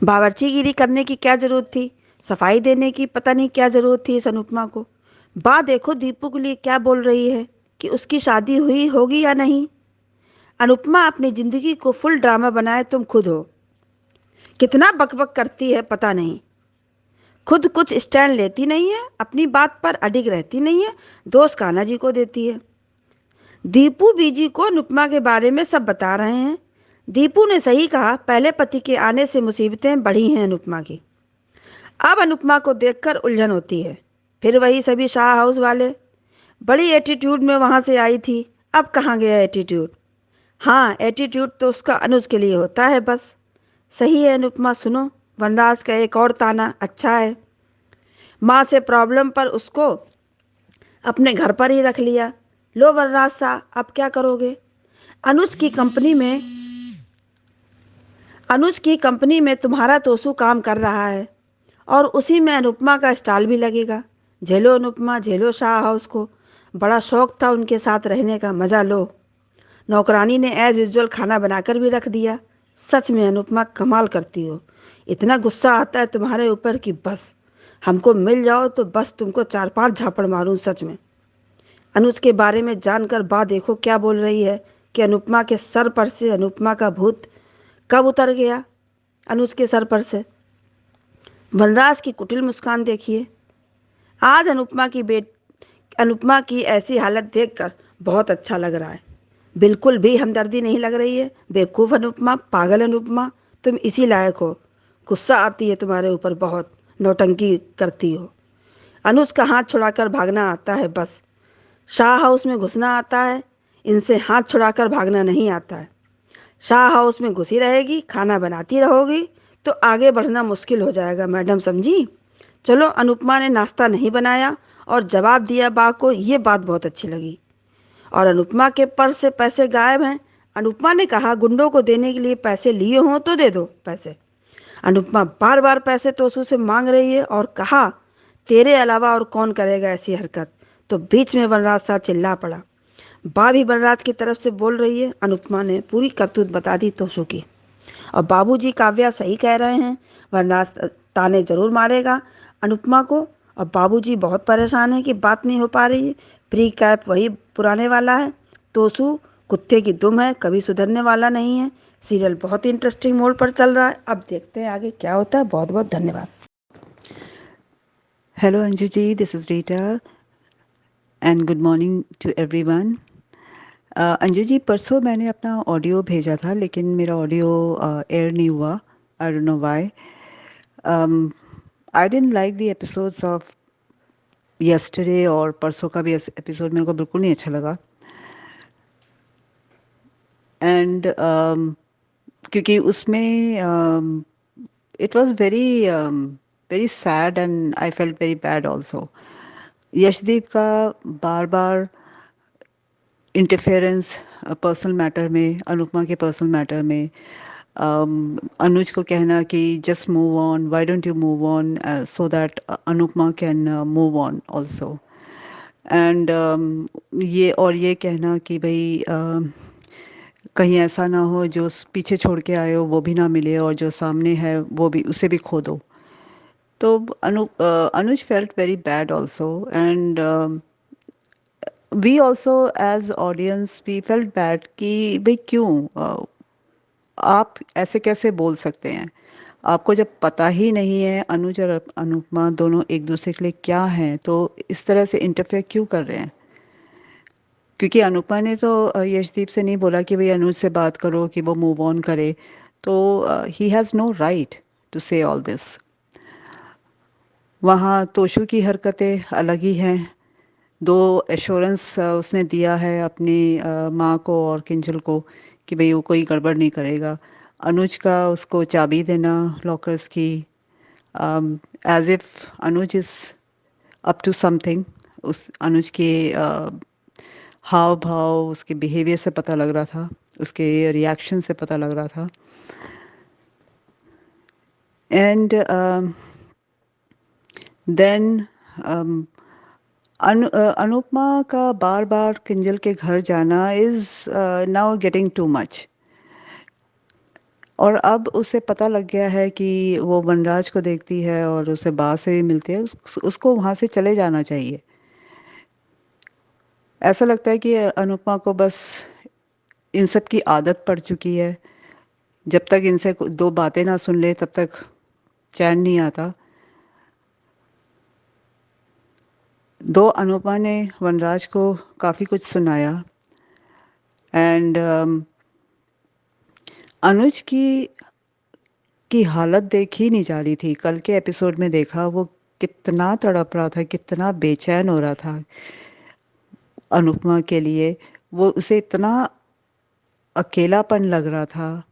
बावर्चीगिरी करने की क्या ज़रूरत थी? सफाई देने की पता नहीं क्या ज़रूरत थी इस अनुपमा को। बा देखो दीपू के लिए क्या बोल रही है कि उसकी शादी हुई होगी या नहीं। अनुपमा अपनी ज़िंदगी को फुल ड्रामा बनाए तुम खुद हो। कितना बकबक करती है पता नहीं, खुद कुछ स्टैंड लेती नहीं है, अपनी बात पर अडिग रहती नहीं है, दोस्त कान्हा जी को देती है। दीपू बीजी को अनुपमा के बारे में सब बता रहे हैं। दीपू ने सही कहा, पहले पति के आने से मुसीबतें बढ़ी हैं अनुपमा की। अब अनुपमा को देखकर उलझन होती है। फिर वही सभी शाह हाउस वाले, बड़ी एटीट्यूड में वहाँ से आई थी, अब कहाँ गया एटीट्यूड? हाँ, एटीट्यूड तो उसका अनुज के लिए होता है बस। सही है अनुपमा, सुनो वनराज का एक और ताना अच्छा है। माँ से प्रॉब्लम पर उसको अपने घर पर ही रख लिया। लो वनराज साहब, अब क्या करोगे? अनुज की कंपनी में तुम्हारा तोसू काम कर रहा है और उसी में अनुपमा का स्टॉल भी लगेगा। झेलो अनुपमा, झेलो शाह हाउस को। बड़ा शौक था उनके साथ रहने का, मज़ा लो। नौकरानी ने एज यूजुअल खाना बनाकर भी रख दिया। सच में अनुपमा कमाल करती हो। इतना गुस्सा आता है तुम्हारे ऊपर कि बस हमको मिल जाओ तो बस तुमको 4-5 झापड़ मारूं सच में। अनुज के बारे में जानकर बा देखो क्या बोल रही है कि अनुपमा के सर पर से अनुपमा का भूत कब उतर गया अनुज के सर पर से। वनराज की कुटिल मुस्कान देखिए। आज अनुपमा की ऐसी हालत देखकर बहुत अच्छा लग रहा है। बिल्कुल भी हमदर्दी नहीं लग रही है। बेवकूफ़ अनुपमा, पागल अनुपमा, तुम इसी लायक हो। गुस्सा आती है तुम्हारे ऊपर बहुत, नौटंकी करती हो। अनुज का हाथ छुड़ाकर भागना आता है बस। शाह हाउस में घुसना आता है, इनसे हाथ छुड़ाकर भागना नहीं आता है। शाह हाउस में घुसी रहेगी, खाना बनाती रहोगी तो आगे बढ़ना मुश्किल हो जाएगा मैडम, समझी? चलो, अनुपमा ने नाश्ता नहीं बनाया और जवाब दिया बा को, ये बात बहुत अच्छी लगी। और अनुपमा के पर्स से पैसे गायब हैं। अनुपमा ने कहा गुंडों को देने के लिए पैसे लिए हों तो दे दो पैसे। अनुपमा बार बार पैसे तोसू से मांग रही है और कहा तेरे अलावा और कौन करेगा ऐसी हरकत। तो बीच में वनराज साहब चिल्ला पड़ा। बा भी वनराज की तरफ से बोल रही है। अनुपमा ने पूरी करतूत बता दी तोसू की। और बाबूजी काव्या सही कह रहे हैं, वनराज ताने जरूर मारेगा अनुपमा को। और बाबूजी बहुत परेशान है कि बात नहीं हो पा रही है। प्री कैप वही पुराने वाला है। तोसू कुत्ते की दुम है, कभी सुधरने वाला नहीं है। सीरियल बहुत ही इंटरेस्टिंग मोड पर चल रहा है। अब देखते हैं आगे क्या होता है। बहुत बहुत धन्यवाद। Hello Anju ji, this is Rita and good morning to everyone. Anju ji, परसों मैंने अपना ऑडियो भेजा था लेकिन मेरा ऑडियो एयर नहीं हुआ। I don't know why. I didn't like the episodes of yesterday और परसों का भी एपिसोड मेरे को बिल्कुल नहीं अच्छा लगा। एंड क्योंकि उसमें it was very very sad and I felt very bad also. Yashdeep का बार बार इंटरफेरेंस पर्सनल मैटर में, अनुपमा के पर्सनल मैटर में, अनुज को कहना कि just move on, why don't you move on so that Anupama can move on also. And ये कहना कि भाई कहीं ऐसा ना हो जो पीछे छोड़ के आए हो वो भी ना मिले और जो सामने है वो भी, उसे भी खो दो। तो Anuj felt very bad also and we also as audience we felt bad कि भाई क्यों आप ऐसे कैसे बोल सकते हैं। आपको जब पता ही नहीं है अनुज और अनुपमा दोनों एक दूसरे के लिए क्या हैं, तो इस तरह से इंटरफेयर क्यों कर रहे हैं। क्योंकि अनुपमा ने तो यशदीप से नहीं बोला कि भाई अनुज से बात करो कि वो मूव ऑन करे, तो he has no right to say all this. वहाँ तोशु की हरकतें अलग ही हैं। दो एश्योरेंस उसने दिया है अपनी माँ को और किंजल को कि भाई वो कोई गड़बड़ नहीं करेगा। अनुज का उसको चाबी देना लॉकर्स की, as if Anuj is up to something. उस अनुज के हाव भाव, उसके बिहेवियर से पता लग रहा था, उसके रिएक्शन से पता लग रहा था। एंड देन अनुपमा का बार बार किंजल के घर जाना is now getting too much. और अब उसे पता लग गया है कि वो वनराज को देखती है और उसे बा से भी मिलती है, उसको वहाँ से चले जाना चाहिए। ऐसा लगता है कि अनुपमा को बस इन सब की आदत पड़ चुकी है। जब तक इनसे दो बातें ना सुन ले तब तक चैन नहीं आता। दो अनुपमा ने वनराज को काफ़ी कुछ सुनाया एंड अनुज की हालत देखी नहीं जा रही थी। कल के एपिसोड में देखा वो कितना तड़प रहा था, कितना बेचैन हो रहा था अनुपमा के लिए। वो उसे इतना अकेलापन लग रहा था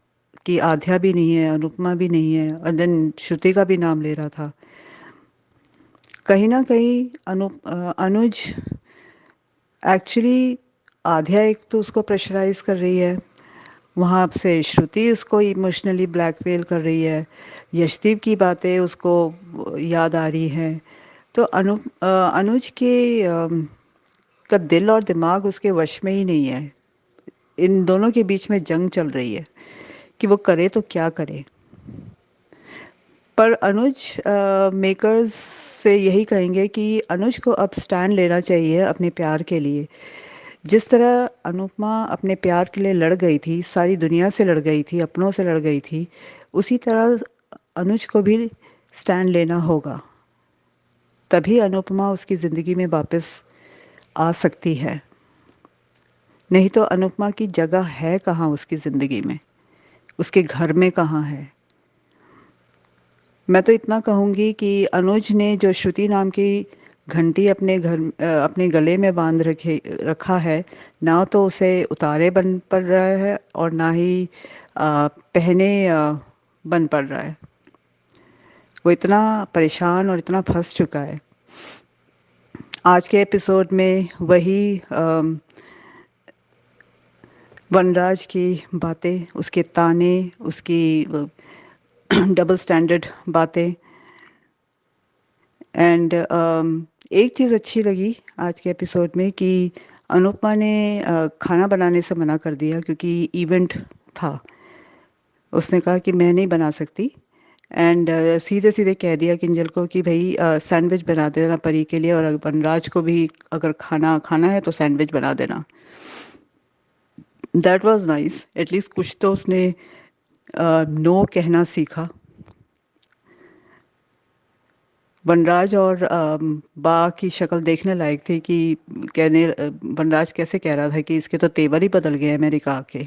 कि आध्या भी नहीं है, अनुपमा भी नहीं है, और देन श्रुति का भी नाम ले रहा था। कहीं ना कहीं अनुज एक्चुअली, आध्या एक तो उसको प्रेशराइज कर रही है, वहाँ से श्रुति उसको इमोशनली ब्लैकमेल कर रही है, यशदीप की बातें उसको याद आ रही हैं। तो अनुज के का दिल और दिमाग उसके वश में ही नहीं है। इन दोनों के बीच में जंग चल रही है कि वो करे तो क्या करे। पर अनुज मेकर्स से यही कहेंगे कि अनुज को अब स्टैंड लेना चाहिए अपने प्यार के लिए। जिस तरह अनुपमा अपने प्यार के लिए लड़ गई थी, सारी दुनिया से लड़ गई थी, अपनों से लड़ गई थी, उसी तरह अनुज को भी स्टैंड लेना होगा। तभी अनुपमा उसकी ज़िंदगी में वापस आ सकती है। नहीं तो अनुपमा की जगह है कहाँ उसकी ज़िंदगी में, उसके घर में कहाँ है। मैं तो इतना कहूँगी कि अनुज ने जो श्रुति नाम की घंटी अपने गले में बांध रखा है, ना तो उसे उतारे बन पड़ रहा है और ना ही पहने बन पड़ रहा है। वो इतना परेशान और इतना फंस चुका है। आज के एपिसोड में वही वनराज की बातें, उसके ताने, उसकी डबल स्टैंडर्ड बातें। एंड एक चीज़ अच्छी लगी आज के एपिसोड में कि अनुपमा ने खाना बनाने से मना कर दिया क्योंकि इवेंट था। उसने कहा कि मैं नहीं बना सकती एंड सीधे सीधे कह दिया किंजल को कि भाई सैंडविच बना देना परी के लिए, और वनराज को भी अगर खाना खाना है तो सैंडविच बना देना। That was nice. एटलीस्ट कुछ तो उसने नो कहना सीखा। वनराज और बा की शक्ल देखने लायक थी कि वनराज कैसे कह रहा था कि इसके तो तेवर ही बदल गए अमेरिका आके।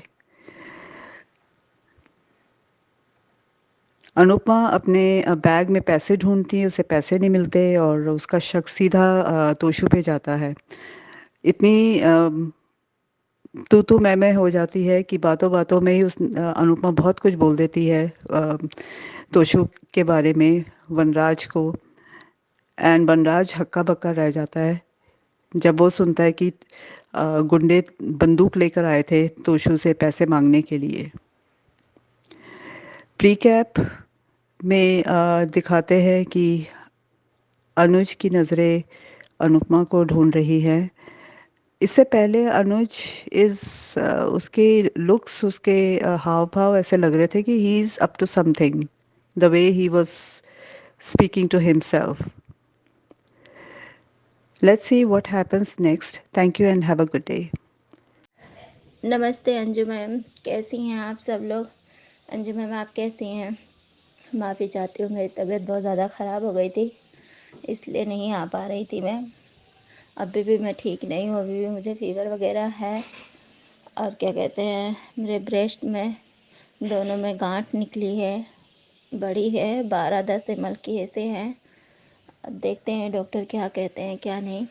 अनुपमा अपने बैग में पैसे ढूँढती है, उसे पैसे नहीं मिलते और उसका शक सीधा तोशु पे जाता है। इतनी तू मैं हो जाती है कि बातों-बातों में ही अनुपमा बहुत कुछ बोल देती है तोशु के बारे में वनराज को। एंड वनराज हक्का-बक्का रह जाता है जब वो सुनता है कि गुंडे बंदूक लेकर आए थे तोशु से पैसे मांगने के लिए। प्रीकैप में दिखाते हैं कि अनुज की नज़रें अनुपमा को ढूंढ रही हैं। इससे पहले अनुज उसके लुक्स, उसके हाव-भाव ऐसे लग रहे थे कि he is up to something, the way he was speaking to himself. Let's see what happens next. Thank you and have a good day. नमस्ते अंजू मैम, कैसी हैं आप सब लोग। अंजू मैम आप कैसी हैं। माफ़ी चाहती हूँ, मेरी तबीयत बहुत ज़्यादा ख़राब हो गई थी, इसलिए नहीं आ पा रही थी मैं। अभी भी मैं ठीक नहीं हूँ, अभी भी मुझे फ़ीवर वगैरह है और क्या कहते हैं, मेरे ब्रेस्ट में दोनों में गांठ निकली है, बड़ी है, 12-10 ml की ऐसे हैं। अब देखते हैं डॉक्टर क्या कहते हैं क्या नहीं।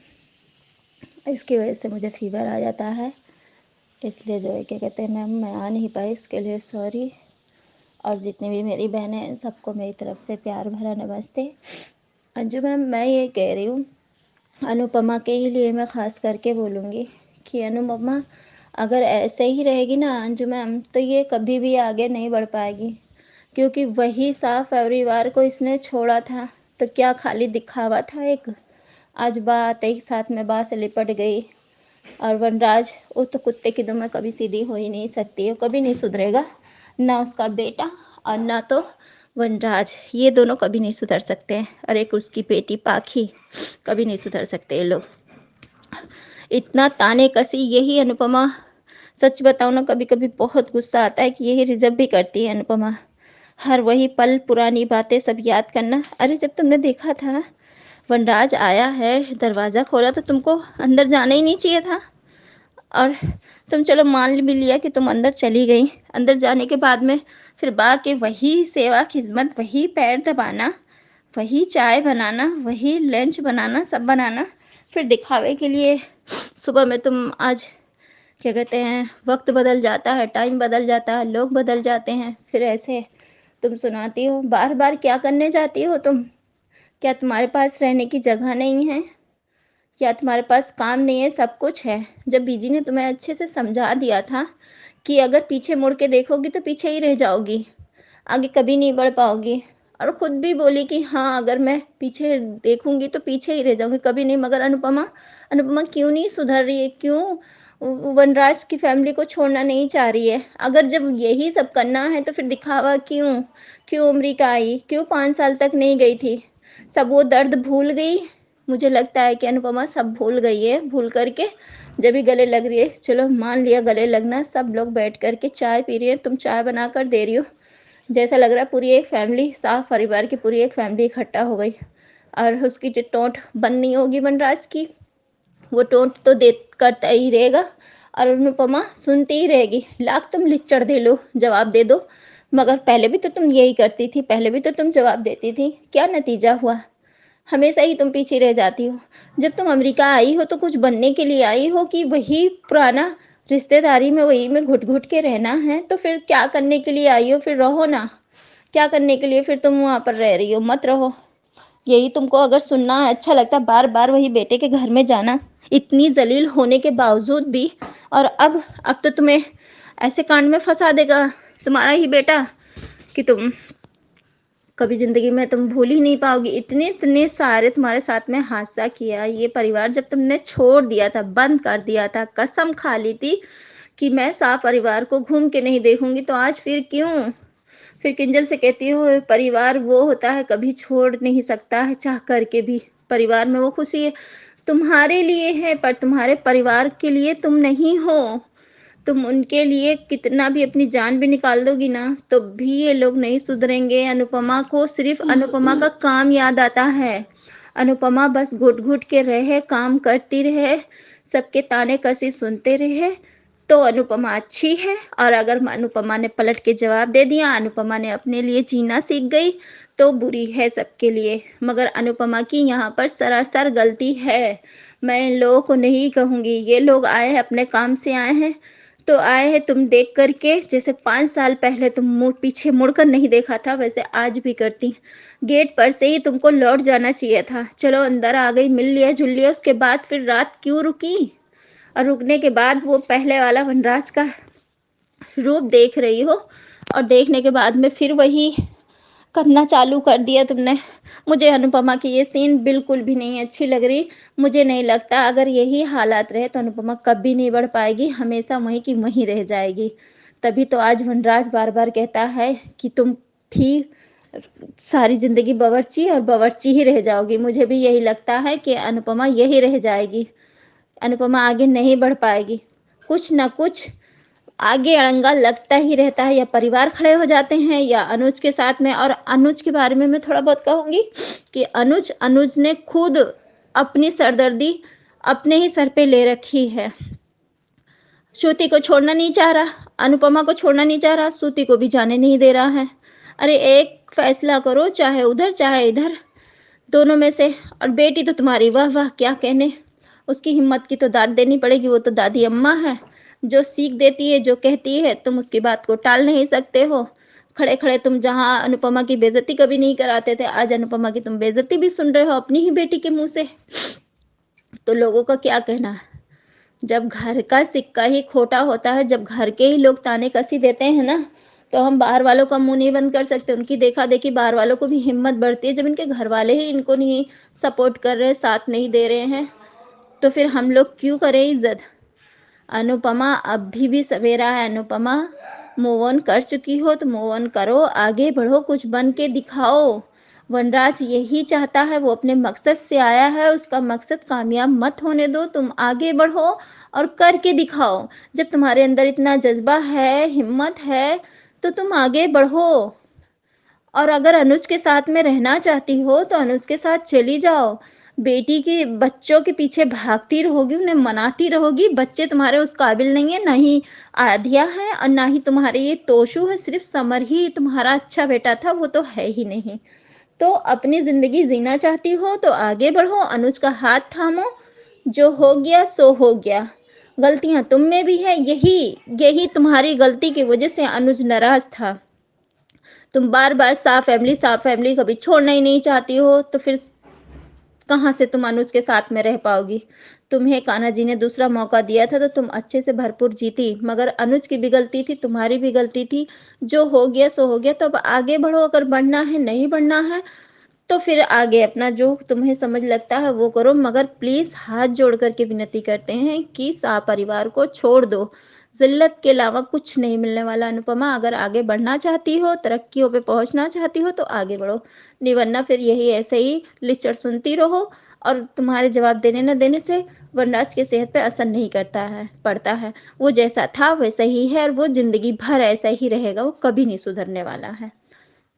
इसकी वजह से मुझे फ़ीवर आ जाता है, इसलिए जो है क्या कहते हैं मैम मैं आ नहीं पाई, इसके लिए सॉरी। और जितनी भी मेरी बहनें हैं सबको मेरी तरफ से प्यार भरा नमस्ते। अंजू मैम मैं ये कह रही हूँ, अनुपमा के ही लिए मैं ख़ास करके बोलूँगी कि अनुपमा अगर ऐसे ही रहेगी ना अंजू मैम, तो ये कभी भी आगे नहीं बढ़ पाएगी, क्योंकि वही साफ परिवार को इसने छोड़ा था तो क्या खाली दिखावा था एक। आज बात एक साथ में बात से लिपट गई। और वनराज वो तो कुत्ते की दुम में कभी सीधी हो ही नहीं सकती है, कभी नहीं सुधरेगा, ना उसका बेटा और ना तो वनराज, ये दोनों कभी नहीं सुधर सकते हैं। और एक उसकी बेटी पाखी, कभी नहीं सुधर सकते ये लोग। इतना ताने कसी यही अनुपमा, सच बताऊँ ना कभी कभी बहुत गुस्सा आता है कि यही रिजर्व भी करती है अनुपमा। हर वही पल पुरानी बातें सब याद करना। अरे जब तुमने देखा था वनराज आया है, दरवाज़ा खोला तो तुमको अंदर जाना ही नहीं चाहिए था, और तुम चलो मान भी लिया कि तुम अंदर चली गई। अंदर जाने के बाद में फिर बाकी वही सेवा खिदमत, वही पैर दबाना, वही चाय बनाना, वही लंच बनाना, सब बनाना, फिर दिखावे के लिए। सुबह में तुम आज क्या कहते हैं, वक्त बदल जाता है, टाइम बदल जाता है, लोग बदल जाते हैं, फिर ऐसे तुम सुनाती हो। बार बार क्या करने जाती हो तुम। क्या तुम्हारे पास रहने की जगह नहीं है, या तुम्हारे पास काम नहीं है। सब कुछ है। जब बीजी ने तुम्हें अच्छे से समझा दिया था कि अगर पीछे मुड़ के देखोगी तो पीछे ही रह जाओगी, आगे कभी नहीं बढ़ पाओगी, और खुद भी बोली कि हाँ अगर मैं पीछे देखूंगी तो पीछे ही रह जाऊंगी, कभी नहीं। मगर अनुपमा, अनुपमा क्यों नहीं सुधर रही है, क्यों वनराज की फैमिली को छोड़ना नहीं चाह रही है। अगर जब यही सब करना है तो फिर दिखावा क्यों, क्यों अमेरिका आई, क्यों 5 साल तक नहीं गई थी। सब वो दर्द भूल गई। मुझे लगता है कि अनुपमा सब भूल गई है, भूल करके जब भी गले लग रही है, चलो मान लिया गले लगना, सब लोग बैठ करके चाय पी रही है, तुम चाय बना कर दे रही हो, जैसा लग रहा है पूरी एक फैमिली, साफ परिवार की पूरी एक फैमिली इकट्ठा हो गई। और उसकी जो टोंट बंद नहीं होगी वनराज की, वो टोंट तो दे करता ही रहेगा, और अनुपमा सुनती ही रहेगी। लाख तुम लिच्चड़ दे लो, जवाब दे दो, मगर पहले भी तो तुम यही करती थी, पहले भी तो तुम जवाब देती थी। क्या नतीजा हुआ, हमेशा ही तुम पीछे रह जाती हो। जब तुम अमेरिका आई हो तो कुछ बनने के लिए आई हो कि वही पुराना रिश्तेदारी में वही में घुट घुट के रहना है, तो फिर क्या करने के लिए आई हो, फिर रहो ना। क्या करने के लिए फिर तुम वहाँ पर रह रही हो, मत रहो। यही तुमको अगर सुनना अच्छा लगता, बार बार वही बेटे के घर में जाना, इतनी जलील होने के बावजूद भी। और अब तो तुम्हें ऐसे कांड में फंसा देगा तुम्हारा ही बेटा कि तुम कभी जिंदगी में तुम भूल ही नहीं पाओगी। इतने इतने सारे तुम्हारे साथ में हादसा किया ये परिवार, जब तुमने छोड़ दिया था, बंद कर दिया था, कसम खा ली थी कि मैं साफ परिवार को घूम के नहीं देखूंगी, तो आज फिर क्यों, फिर किंजल से कहती हो परिवार वो होता है कभी छोड़ नहीं सकता है चाह करके भी। परिवार में वो खुशी है तुम्हारे लिए है, पर तुम्हारे परिवार के लिए तुम नहीं हो। तुम उनके लिए कितना भी अपनी जान भी निकाल दोगी ना, तो भी ये लोग नहीं सुधरेंगे। अनुपमा को सिर्फ अनुपमा का काम याद आता है। अनुपमा बस घुट घुट के रहे, काम करती रहे, सबके ताने कसी सुनते रहे, तो अनुपमा अच्छी है। और अगर अनुपमा ने पलट के जवाब दे दिया, अनुपमा ने अपने लिए जीना सीख गई, तो बुरी है सबके लिए। मगर अनुपमा की यहाँ पर सरासर गलती है। मैं इन लोगों को नहीं कहूँगी, ये लोग आए हैं अपने काम से आए हैं, तो आए हैं तुम देख करके, जैसे 5 साल पहले तुम पीछे मुड़कर नहीं देखा था, वैसे आज भी करती। गेट पर से ही तुमको लौट जाना चाहिए था। चलो अंदर आ गई, मिल लिया जुल लिया, उसके बाद फिर रात क्यों रुकी? और रुकने के बाद वो पहले वाला वनराज का रूप देख रही हो, और देखने के बाद में फिर वही करना चालू कर दिया तुमने। मुझे अनुपमा की ये सीन बिल्कुल भी नहीं अच्छी लग रही। मुझे नहीं लगता, अगर यही हालात रहे तो अनुपमा कभी नहीं बढ़ पाएगी, हमेशा वहीं की वहीं रह जाएगी। तभी तो आज वनराज बार बार कहता है कि तुम थी सारी जिंदगी बावर्ची, और बावर्ची ही रह जाओगी। मुझे भी यही लगता है कि अनुपमा यही रह जाएगी, अनुपमा आगे नहीं बढ़ पाएगी। कुछ ना कुछ आगे अड़ंगा लगता ही रहता है, या परिवार खड़े हो जाते हैं या अनुज के साथ में। और अनुज के बारे में मैं थोड़ा बहुत कहूँगी कि अनुज ने खुद अपनी सरदर्दी अपने ही सर पे ले रखी है। श्रुति को छोड़ना नहीं चाह रहा, अनुपमा को छोड़ना नहीं चाह रहा, श्रुति को भी जाने नहीं दे रहा है। अरे एक फैसला करो, चाहे उधर चाहे इधर, दोनों में से। और बेटी तो तुम्हारी वाह वाह क्या कहने, उसकी हिम्मत की तो दाद देनी पड़ेगी। वो तो दादी अम्मा है, जो सीख देती है, जो कहती है, तुम उसकी बात को टाल नहीं सकते हो। खड़े खड़े तुम जहां अनुपमा की बेइज्जती कभी नहीं कराते थे, आज अनुपमा की तुम बेइज्जती भी सुन रहे हो अपनी ही बेटी के मुंह से। तो लोगों का क्या कहना है? जब घर का सिक्का ही खोटा होता है, जब घर के ही लोग ताने कसी देते हैं ना, तो हम बाहर वालों का मुंह नहीं बंद कर सकते। उनकी देखा देखी बाहर वालों को भी हिम्मत बढ़ती है। जब इनके घर वाले ही इनको नहीं सपोर्ट कर रहे, साथ नहीं दे रहे हैं, तो फिर हम लोग क्यों करें इज्जत? अनुपमा अभी भी सवेरा है। अनुपमा मूव ऑन कर चुकी हो तो मूव ऑन करो, आगे बढ़ो, कुछ बन के दिखाओ। वनराज यही चाहता है, वो अपने मकसद से आया है, उसका मकसद कामयाब मत होने दो। तुम आगे बढ़ो और करके दिखाओ। जब तुम्हारे अंदर इतना जज्बा है, हिम्मत है, तो तुम आगे बढ़ो। और अगर अनुज के साथ में रहना चाहती हो तो अनुज के साथ चली जाओ। बेटी के बच्चों के पीछे भागती रहोगी, उन्हें मनाती रहोगी, बच्चे तुम्हारे उस काबिल नहीं है, ना ही आध्या है और ना ही तुम्हारे ये तोशु है। सिर्फ समर ही तुम्हारा अच्छा बेटा था, वो तो है ही नहीं। तो अपनी जिंदगी जीना चाहती हो तो आगे बढ़ो, अनुज का हाथ थामो। जो हो गया सो हो गया। गलतियां तुम में भी है, यही तुम्हारी गलती की वजह से अनुज नाराज था। तुम बार बार साफ फैमिली कभी छोड़ना ही नहीं चाहती हो, तो फिर कहाँ से तुम अनुज के साथ में रह पाओगी? तुम्हें कान्हा जी ने दूसरा मौका दिया था तो तुम अच्छे से भरपूर जीती, मगर अनुज की भी गलती थी, तुम्हारी भी गलती थी। जो हो गया सो हो गया। तो अब आगे बढ़ो, अगर बढ़ना है, नहीं बढ़ना है तो फिर आगे अपना जो तुम्हें समझ लगता है वो करो। मगर प्लीज हाथ जोड़ करके विनती करते हैं कि परिवार को छोड़ दो। जिल्लत के अलावा कुछ नहीं मिलने वाला। अनुपमा अगर आगे बढ़ना चाहती हो, तरक्कियों पे पहुंचना चाहती हो, तो आगे बढ़ो, नहीं वरना फिर यही ऐसे ही लिचड़ सुनती रहो। और तुम्हारे जवाब देने न देने से वनराज की सेहत पे असर नहीं पड़ता है। वो जैसा था वैसा ही है, और वो जिंदगी भर ऐसा ही रहेगा, वो कभी नहीं सुधरने वाला है।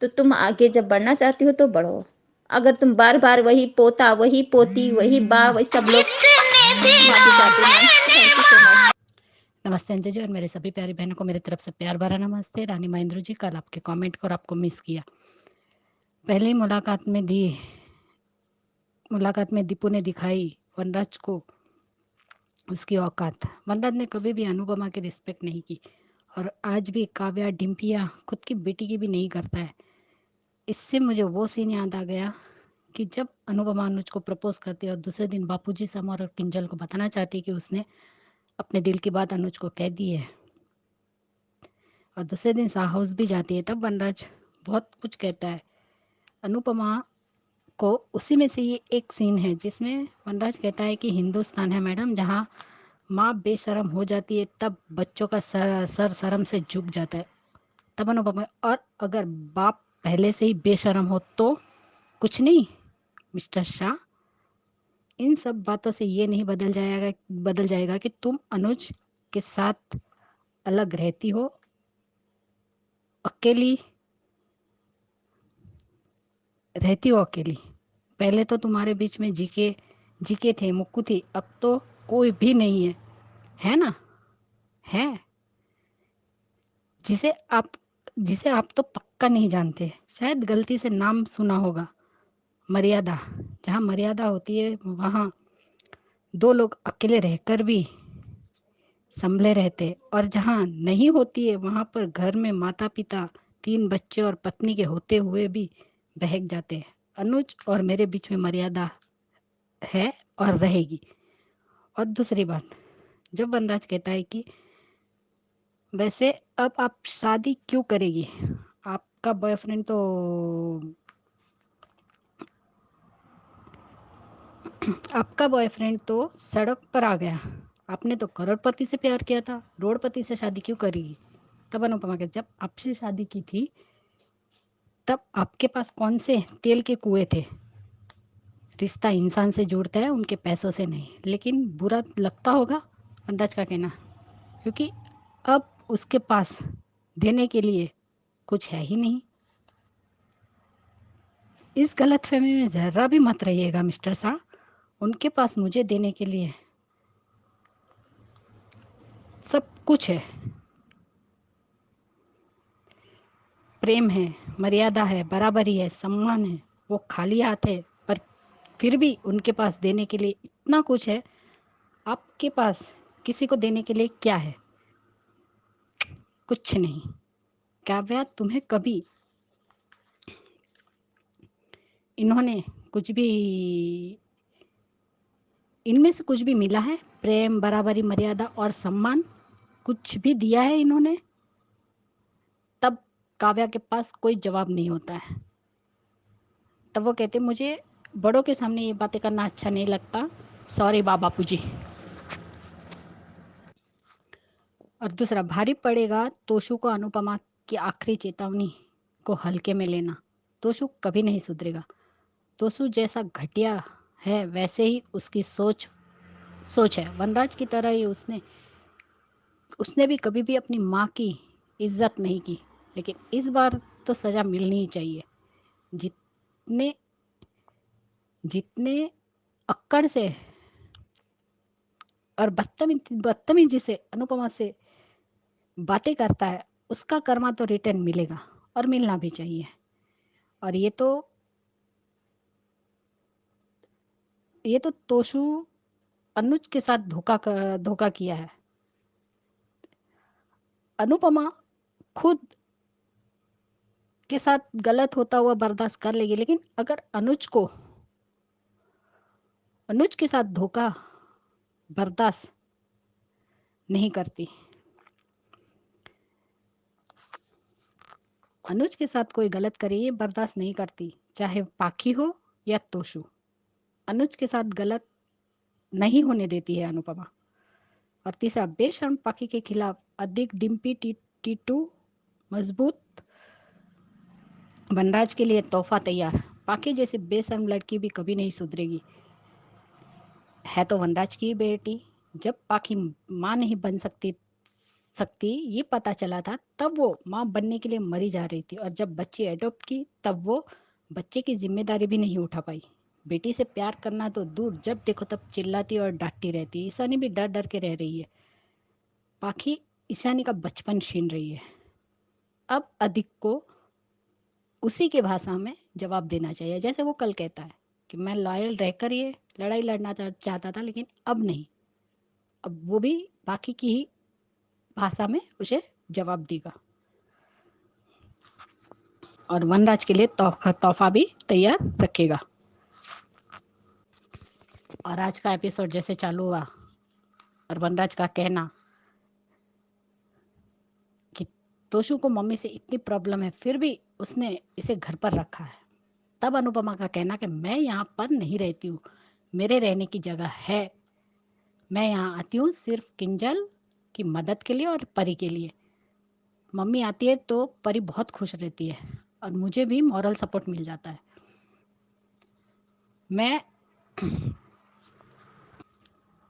तो तुम आगे जब बढ़ना चाहती हो तो बढ़ो। अगर तुम बार बार वही पोता, वही पोती, वही बा, वही सब लोग, माफी चाहती हूँ। Thank you so much. नमस्ते अंजू जी और मेरे सभी प्यारी बहनों को मेरी तरफ से प्यार भरा नमस्ते। रानी महेंद्र जी, कल आपके कमेंट को और आपको मिस किया। पहली मुलाकात में दीपू ने दिखाई वनराज को उसकी औकात। वनराज ने कभी भी अनुपमा की रिस्पेक्ट नहीं की, और आज भी काव्या डिम्पिया खुद की बेटी की भी नहीं करता है। इससे मुझे वो सीन याद आ गया कि जब अनुपमा अनुज को प्रपोज करती है और दूसरे दिन बापूजी, समर और किंजल को बताना चाहती है कि उसने अपने दिल की बात अनुज को कह दी है, और दूसरे दिन शाह हाउस भी जाती है, तब वनराज बहुत कुछ कहता है अनुपमा को। उसी में से ये एक सीन है जिसमें वनराज कहता है कि हिंदुस्तान है मैडम, जहाँ माँ बेशरम हो जाती है तब बच्चों का सर शर्म से झुक जाता है। तब अनुपमा, और अगर बाप पहले से ही बेशरम हो तो कुछ नहीं मिस्टर शाह, इन सब बातों से ये नहीं बदल जाएगा कि तुम अनुज के साथ अलग रहती हो, अकेली पहले तो तुम्हारे बीच में जीके थे, मुक्कू थी, अब तो कोई भी नहीं है, है ना? है जिसे आप जिसे आप तो पक्का नहीं जानते, शायद गलती से नाम सुना होगा। मर्यादा। जहाँ मर्यादा होती है वहाँ दो लोग अकेले रहकर भी संभले रहते, और जहाँ नहीं होती है वहाँ पर घर में माता पिता, 3 बच्चे और पत्नी के होते हुए भी बहक जाते हैं। अनुज और मेरे बीच में मर्यादा है और रहेगी। और दूसरी बात, जब वनराज कहता है कि वैसे अब आप शादी क्यों करेगी, आपका बॉयफ्रेंड तो आपका बॉयफ्रेंड तो सड़क पर आ गया, आपने तो करोड़पति से प्यार किया था, रोडपति से शादी क्यों करेगी। तब अनुपमा के, जब आपसे शादी की थी तब आपके पास कौन से तेल के कुएं थे। रिश्ता इंसान से जुड़ता है, उनके पैसों से नहीं। लेकिन बुरा लगता होगा अंदाज का कहना, क्योंकि अब उसके पास देने के लिए कुछ है ही नहीं। इस गलतफहमी में जरा भी मत रहिएगा मिस्टर शाह। उनके पास मुझे देने के लिए सब कुछ है। प्रेम है, मर्यादा है, बराबरी है, सम्मान है। वो खाली हाथ है, पर फिर भी उनके पास देने के लिए इतना कुछ है। आपके पास किसी को देने के लिए क्या है? कुछ नहीं। काव्या, तुम्हें कभी इन्होंने कुछ भी इनमें से कुछ भी मिला है? प्रेम, बराबरी, मर्यादा और सम्मान कुछ भी दिया है इन्होंने? तब काव्या के पास कोई जवाब नहीं होता है। तब वो कहते, मुझे बड़ों के सामने ये बातें करना अच्छा नहीं लगता, सॉरी बापू जी। और दूसरा, भारी पड़ेगा तोशु को अनुपमा की आखिरी चेतावनी को हल्के में लेना। तोशु कभी नहीं सुधरेगा। तोशु जैसा घटिया है वैसे ही उसकी सोच है। वनराज की तरह ही उसने भी कभी भी अपनी माँ की इज्जत नहीं की, लेकिन इस बार तो सजा मिलनी ही चाहिए। जितने जितने अक्कड़ से और बदतमीजी से अनुपमा से बातें करता है, उसका कर्मा तो रिटर्न मिलेगा, और मिलना भी चाहिए। और ये तो तोशु अनुज के साथ धोखा किया है। अनुपमा खुद के साथ गलत होता हुआ बर्दाश्त कर लेगी, लेकिन अगर अनुज के साथ धोखा बर्दाश्त नहीं करती, अनुज के साथ कोई गलत करे ये बर्दाश्त नहीं करती, चाहे पाखी हो या तोशु। अनुज के साथ गलत नहीं होने देती है अनुपमा। और तीसरा, बेशर्म पाखी के खिलाफ अधिक डिम्पी टीटू मजबूत वनराज के लिए तोहफा तैयार। पाखी जैसी बेशर्म लड़की भी कभी नहीं सुधरेगी। है तो वनराज की बेटी। जब पाखी माँ नहीं बन सकती ये पता चला था, तब वो माँ बनने के लिए मरी जा रही थी। और जब बच्ची एडॉप्ट की, तब वो बच्चे की जिम्मेदारी भी नहीं उठा पाई। बेटी से प्यार करना तो दूर, जब देखो तब चिल्लाती और डांटती रहती। ईशानी भी डर डर के रह रही है। पाखी ईशानी का बचपन छीन रही है। अब अधिक को उसी के भाषा में जवाब देना चाहिए, जैसे वो कल कहता है कि मैं लॉयल रहकर ये लड़ाई लड़ना चाहता था, लेकिन अब नहीं। अब वो भी बाकी की ही भाषा में उसे जवाब देगा। और वनराज के लिए तोहफा भी तैयार रखेगा। और आज का एपिसोड जैसे चालू हुआ और वनराज का कहना कि तोशु को मम्मी से इतनी प्रॉब्लम है, फिर भी उसने इसे घर पर रखा है। तब अनुपमा का कहना कि मैं यहाँ पर नहीं रहती हूँ, मेरे रहने की जगह है। मैं यहाँ आती हूँ सिर्फ किंजल की मदद के लिए और परी के लिए। मम्मी आती है तो परी बहुत खुश रहती है और मुझे भी मॉरल सपोर्ट मिल जाता है।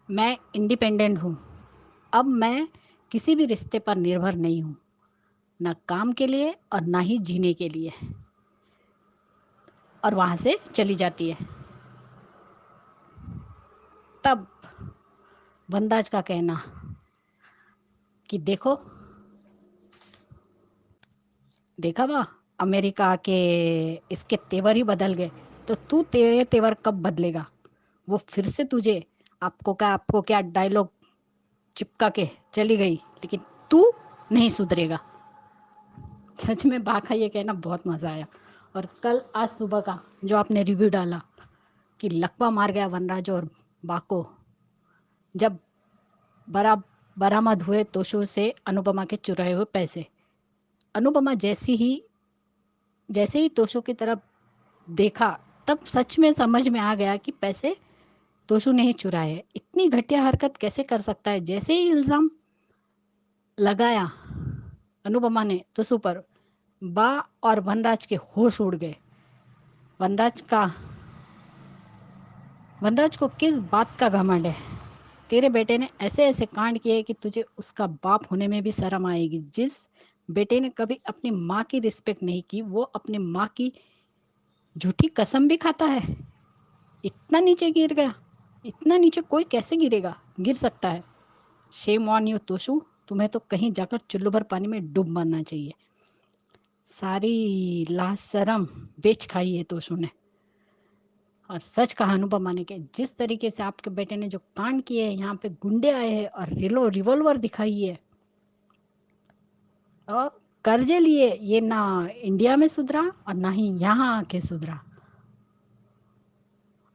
मैं इंडिपेंडेंट हूँ। अब मैं किसी भी रिश्ते पर निर्भर नहीं हूँ, ना काम के लिए और ना ही जीने के लिए। और वहाँ से चली जाती है। तब वनराज का कहना कि देखो, देखा बा, अमेरिका के इसके तेवर ही बदल गए, तो तू तेरे तेवर कब बदलेगा? वो फिर से तुझे आपको क्या डायलॉग चिपका के चली गई, लेकिन तू नहीं सुधरेगा। सच में बा का ये कहना बहुत मजा आया। और कल आज सुबह का जो आपने रिव्यू डाला कि लकवा मार गया वनराज और बा को, जब बरामद हुए तोशु से अनुपमा के चुराए हुए पैसे। अनुपमा जैसे ही तोशु की तरफ देखा, तब सच में समझ में आ गया कि पैसे तोशु ने ही चुराए हैं। इतनी घटिया हरकत कैसे कर सकता है? जैसे ही इल्जाम लगाया अनुपमा ने तोशु पर, बा और वनराज के होश उड़ गए। वनराज को किस बात का घमंड है? तेरे बेटे ने ऐसे ऐसे कांड किए कि तुझे उसका बाप होने में भी शर्म आएगी। जिस बेटे ने कभी अपनी माँ की रिस्पेक्ट नहीं की, वो अपनी माँ की झूठी कसम भी खाता है। इतना नीचे गिर गया, इतना नीचे कोई कैसे गिर सकता है? शेम ऑन यू तोशु, तुम्हें तो कहीं जाकर चुल्लू भर पानी में डूब मरना चाहिए। सारी लाज शर्म बेच खाई है तोशु ने। और सच कहा अनुपमा ने कि जिस तरीके से आपके बेटे ने जो कांड किए हैं, यहाँ पे गुंडे आए हैं और रिवॉल्वर दिखाई है और कर्जे लिए, ये ना इंडिया में सुधरा और ना ही यहाँ आके सुधरा।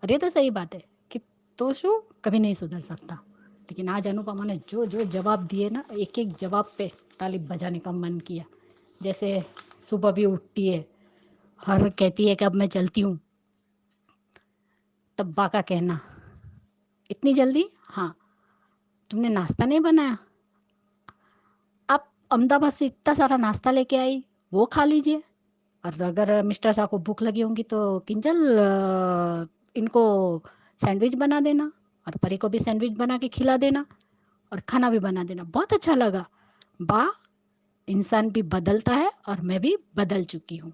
और ये तो सही बात है कि तोशु कभी नहीं सुधर सकता। लेकिन आज अनुपमा ने जो जो जवाब दिए ना, एक एक जवाब पे ताली बजाने का मन किया। जैसे सुबह भी उठती है और कहती है कि अब मैं चलती हूँ, तब बा का कहना, इतनी जल्दी? हाँ, तुमने नाश्ता नहीं बनाया? आप अहमदाबाद से इतना सारा नाश्ता लेके आई, वो खा लीजिए। और अगर मिस्टर शाह को भूख लगी होंगी तो किंजल इनको सैंडविच बना देना, और परी को भी सैंडविच बना के खिला देना, और खाना भी बना देना। बहुत अच्छा लगा। बा, इंसान भी बदलता है और मैं भी बदल चुकी हूँ।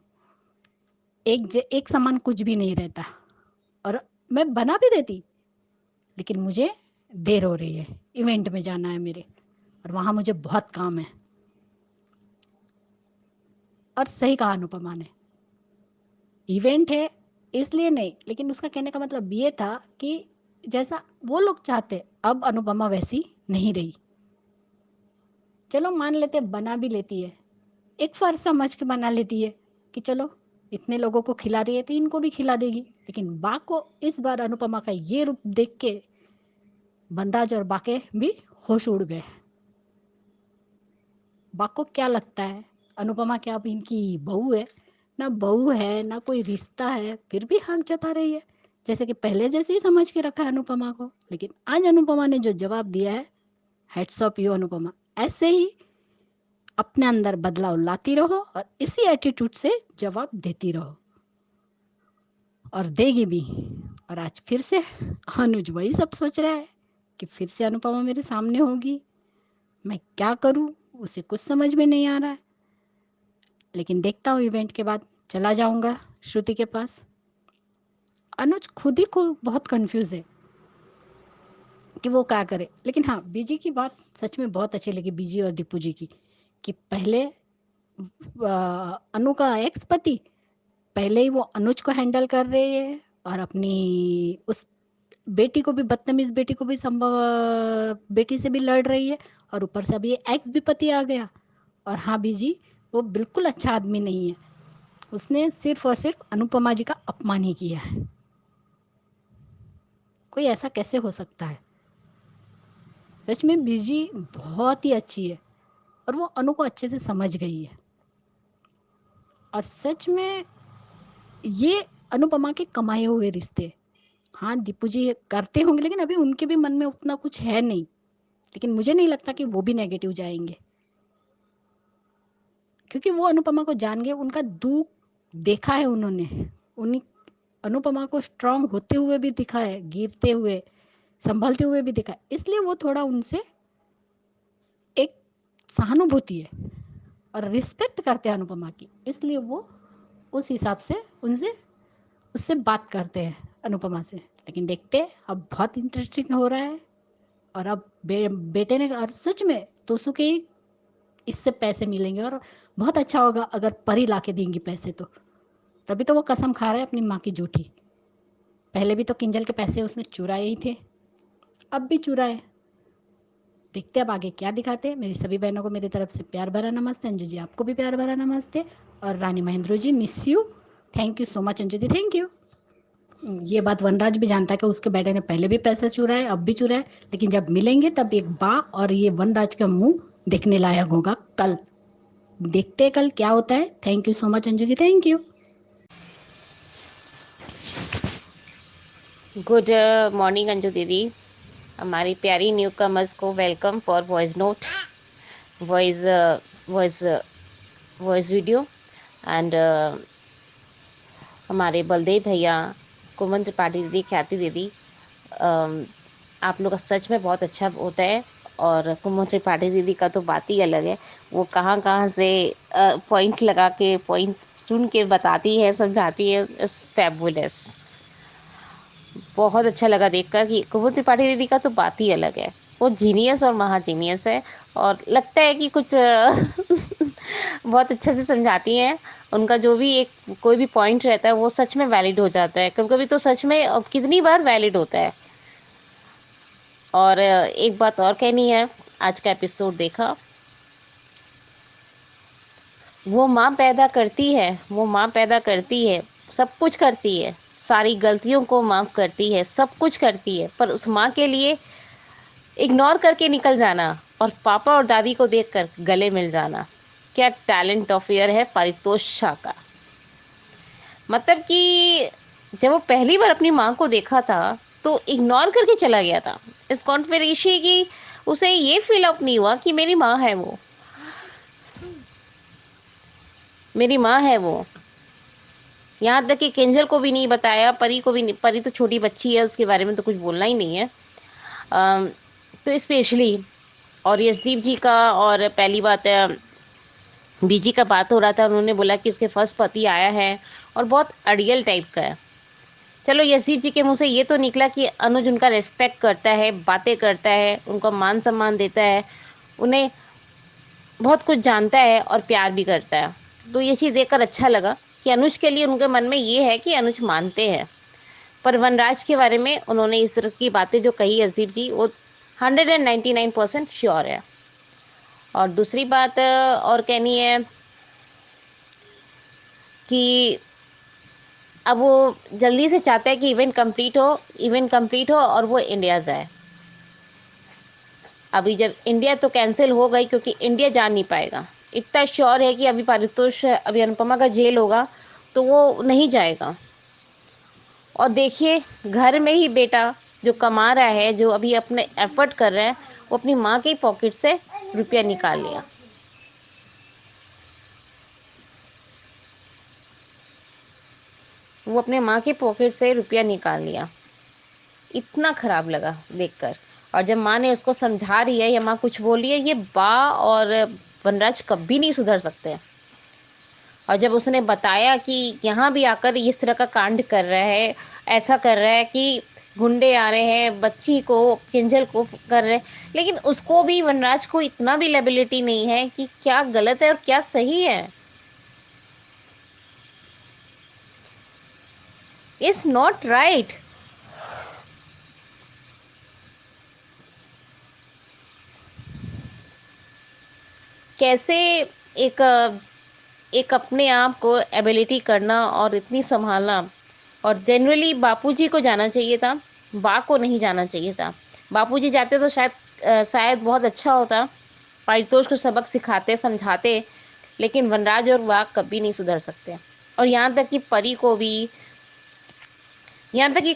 एक समान कुछ भी नहीं रहता। और मैं बना भी देती, लेकिन मुझे देर हो रही है, इवेंट में जाना है मेरे, और वहाँ मुझे बहुत काम है। और सही कहा अनुपमा ने, इवेंट है इसलिए नहीं, लेकिन उसका कहने का मतलब ये था कि जैसा वो लोग चाहते, अब अनुपमा वैसी नहीं रही। चलो मान लेते बना भी लेती है, एक फर्ज समझ के बना लेती है कि चलो इतने लोगों को खिला रही है तो इनको भी खिला देगी। लेकिन बा को इस बार अनुपमा का ये रूप देख के वनराज और बा के भी होश उड़ गए। बा को क्या लगता है अनुपमा क्या अब इनकी बहू है? ना बहू है ना कोई रिश्ता है, फिर भी हक जता रही है, जैसे कि पहले जैसे ही समझ के रखा है अनुपमा को। लेकिन आज अनुपमा ने जो जवाब दिया है, हेड्स ऑफ यू अनुपमा। ऐसे ही अपने अंदर बदलाव लाती रहो और इसी एटीट्यूड से जवाब देती रहो, और देगी भी। और आज फिर से अनुज वही सब सोच रहा है कि फिर से अनुपमा मेरे सामने होगी, मैं क्या करूं, उसे कुछ समझ में नहीं आ रहा है। लेकिन देखता हूँ, इवेंट के बाद चला जाऊंगा श्रुति के पास। अनुज खुद ही को बहुत कंफ्यूज है कि वो क्या करे। लेकिन हाँ, बीजी की बात सच में बहुत अच्छी लगी, बीजी और दीपू जी की, कि पहले अनु का एक्स पति पहले ही वो अनुज को हैंडल कर रही है, और अपनी उस बेटी को भी, बदतमीज बेटी को भी बेटी से भी लड़ रही है, और ऊपर से अभी एक्स भी पति आ गया। और हाँ, बीजी वो बिल्कुल अच्छा आदमी नहीं है, उसने सिर्फ और सिर्फ अनुपमा जी का अपमान ही किया है। कोई ऐसा कैसे हो सकता है? सच में बीजी बहुत ही अच्छी है, और वो अनु को अच्छे से समझ गई है। और सच में ये अनुपमा के कमाए हुए रिश्ते, हाँ दीपू जी करते होंगे, लेकिन अभी उनके भी मन में उतना कुछ है नहीं। लेकिन मुझे नहीं लगता कि वो भी नेगेटिव जाएंगे, क्योंकि वो अनुपमा को जान गए, उनका दुख देखा है उन्होंने, उन्हीं अनुपमा को स्ट्रांग होते हुए भी दिखा है, गिरते हुए संभलते हुए भी दिखा है। इसलिए वो थोड़ा उनसे एक सहानुभूति है और रिस्पेक्ट करते हैं अनुपमा की, इसलिए वो उस हिसाब से उससे बात करते हैं अनुपमा से। लेकिन देखते हैं, अब बहुत इंटरेस्टिंग हो रहा है और अब बेटे ने, और सच में 200 के इससे पैसे मिलेंगे और बहुत अच्छा होगा अगर परी ला के देंगी पैसे तो। तभी तो वो कसम खा रहा है अपनी माँ की झूठी। पहले भी तो किंजल के पैसे उसने चुराए ही थे, अब भी चुराए। देखते अब आगे क्या दिखाते हैं। मेरी सभी बहनों को मेरी तरफ से प्यार भरा नमस्ते। अंजू जी आपको भी प्यार भरा नमस्ते। और Rani Mahendra ji miss you, thank you so much Anju ji, thank you. ये बात वनराज भी जानता है कि उसके बेटे ने पहले भी पैसे चुराए, अब भी चुराए, लेकिन जब मिलेंगे तब एक बा और ये वनराज का मुंह देखने लायक होगा कल। देखते हैं कल क्या होता है। Thank you so much Anju ji, thank you. Good morning Anju दीदी। हमारी प्यारी न्यू कमर्स को welcome for voice note, voice voice voice video. And हमारे बलदेव भैया, कुमन त्रिपाठी दीदी, ख्याति दीदी, आप लोग का सच में बहुत अच्छा होता है। और कुमन त्रिपाठी दीदी का तो बात ही अलग है। वो कहाँ कहाँ से पॉइंट लगा के, पॉइंट चुन के बताती है, समझाती है। It's fabulous. बहुत अच्छा लगा देखकर कि कुमुद त्रिपाठी दीदी का तो बात ही अलग है। वो जीनियस और महा जीनियस है। और लगता है कि कुछ बहुत अच्छे से समझाती हैं। उनका जो भी एक कोई भी पॉइंट रहता है वो सच में वैलिड हो जाता है। कभी कभी तो सच में कितनी बार वैलिड होता है। और एक बात और कहनी है, आज का एपिसोड देखा, वो माँ पैदा करती है, वो माँ पैदा करती है, सब कुछ करती है, सारी गलतियों को माफ़ करती है, सब कुछ करती है, पर उस माँ के लिए इग्नोर करके निकल जाना और पापा और दादी को देखकर गले मिल जाना, क्या टैलेंट ऑफ ईयर है पारितोष शाह का। मतलब कि जब वो पहली बार अपनी माँ को देखा था तो इग्नोर करके चला गया था। इस कॉन्फिडेंसी की उसे ये फील अप नहीं हुआ कि मेरी माँ है, वो मेरी माँ है वो। यहाँ तक कि किंजल को भी नहीं बताया, परी को भी नहीं। परी तो छोटी बच्ची है, उसके बारे में तो कुछ बोलना ही नहीं है। तो स्पेशली और यशदीप जी का, और पहली बात है बीजी का बात हो रहा था, उन्होंने बोला कि उसके फर्स्ट पति आया है और बहुत अड़ियल टाइप का है। चलो यशदीप जी के मुंह से ये तो निकला कि अनुज उनका रेस्पेक्ट करता है, बातें करता है, उनका मान सम्मान देता है, उन्हें बहुत कुछ जानता है और प्यार भी करता है। तो ये चीज़ देखकर अच्छा लगा कि अनुज के लिए उनके मन में ये है कि अनुज मानते हैं। पर वनराज के बारे में उन्होंने इस तरह की बातें जो कही यशदीप जी, वो 199% श्योर है। और दूसरी बात और कहनी है कि अब वो जल्दी से चाहता है कि इवेंट कंप्लीट हो और वो इंडिया जाए। अभी जब इंडिया तो कैंसिल हो गई क्योंकि इंडिया जा नहीं पाएगा। इतना श्योर है कि अभी पारितोष, अभी अनुपमा का जेल होगा तो वो नहीं जाएगा। और देखिए घर में ही बेटा जो कमा रहा है, जो अभी अपने एफर्ट कर रहा है, वो अपनी माँ के पॉकेट से रुपया निकाल लिया। वो अपने माँ के पॉकेट से रुपया निकाल लिया। इतना खराब लगा देखकर। और जब माँ ने उसको समझा रही है या माँ कुछ बोल रही है, ये बा और वनराज कभी नहीं सुधर सकते। और जब उसने बताया कि यहाँ भी आकर इस तरह का कांड कर रहा है, ऐसा कर रहा है कि गुंडे आ रहे हैं, बच्ची को, किंजल को कर रहे हैं, लेकिन उसको भी, वनराज को इतना भी लेबिलिटी नहीं है कि क्या गलत है और क्या सही है। It's not right. कैसे एक अपने आप को एबिलिटी करना और इतनी संभालना। और जनरली बापूजी को जाना चाहिए था, बा को नहीं जाना चाहिए था। बापूजी जाते तो शायद बहुत अच्छा होता, पारितोष को सबक सिखाते, समझाते, लेकिन वनराज और बा कभी नहीं सुधर सकते। और यहाँ तक कि परी को भी, यहाँ तक कि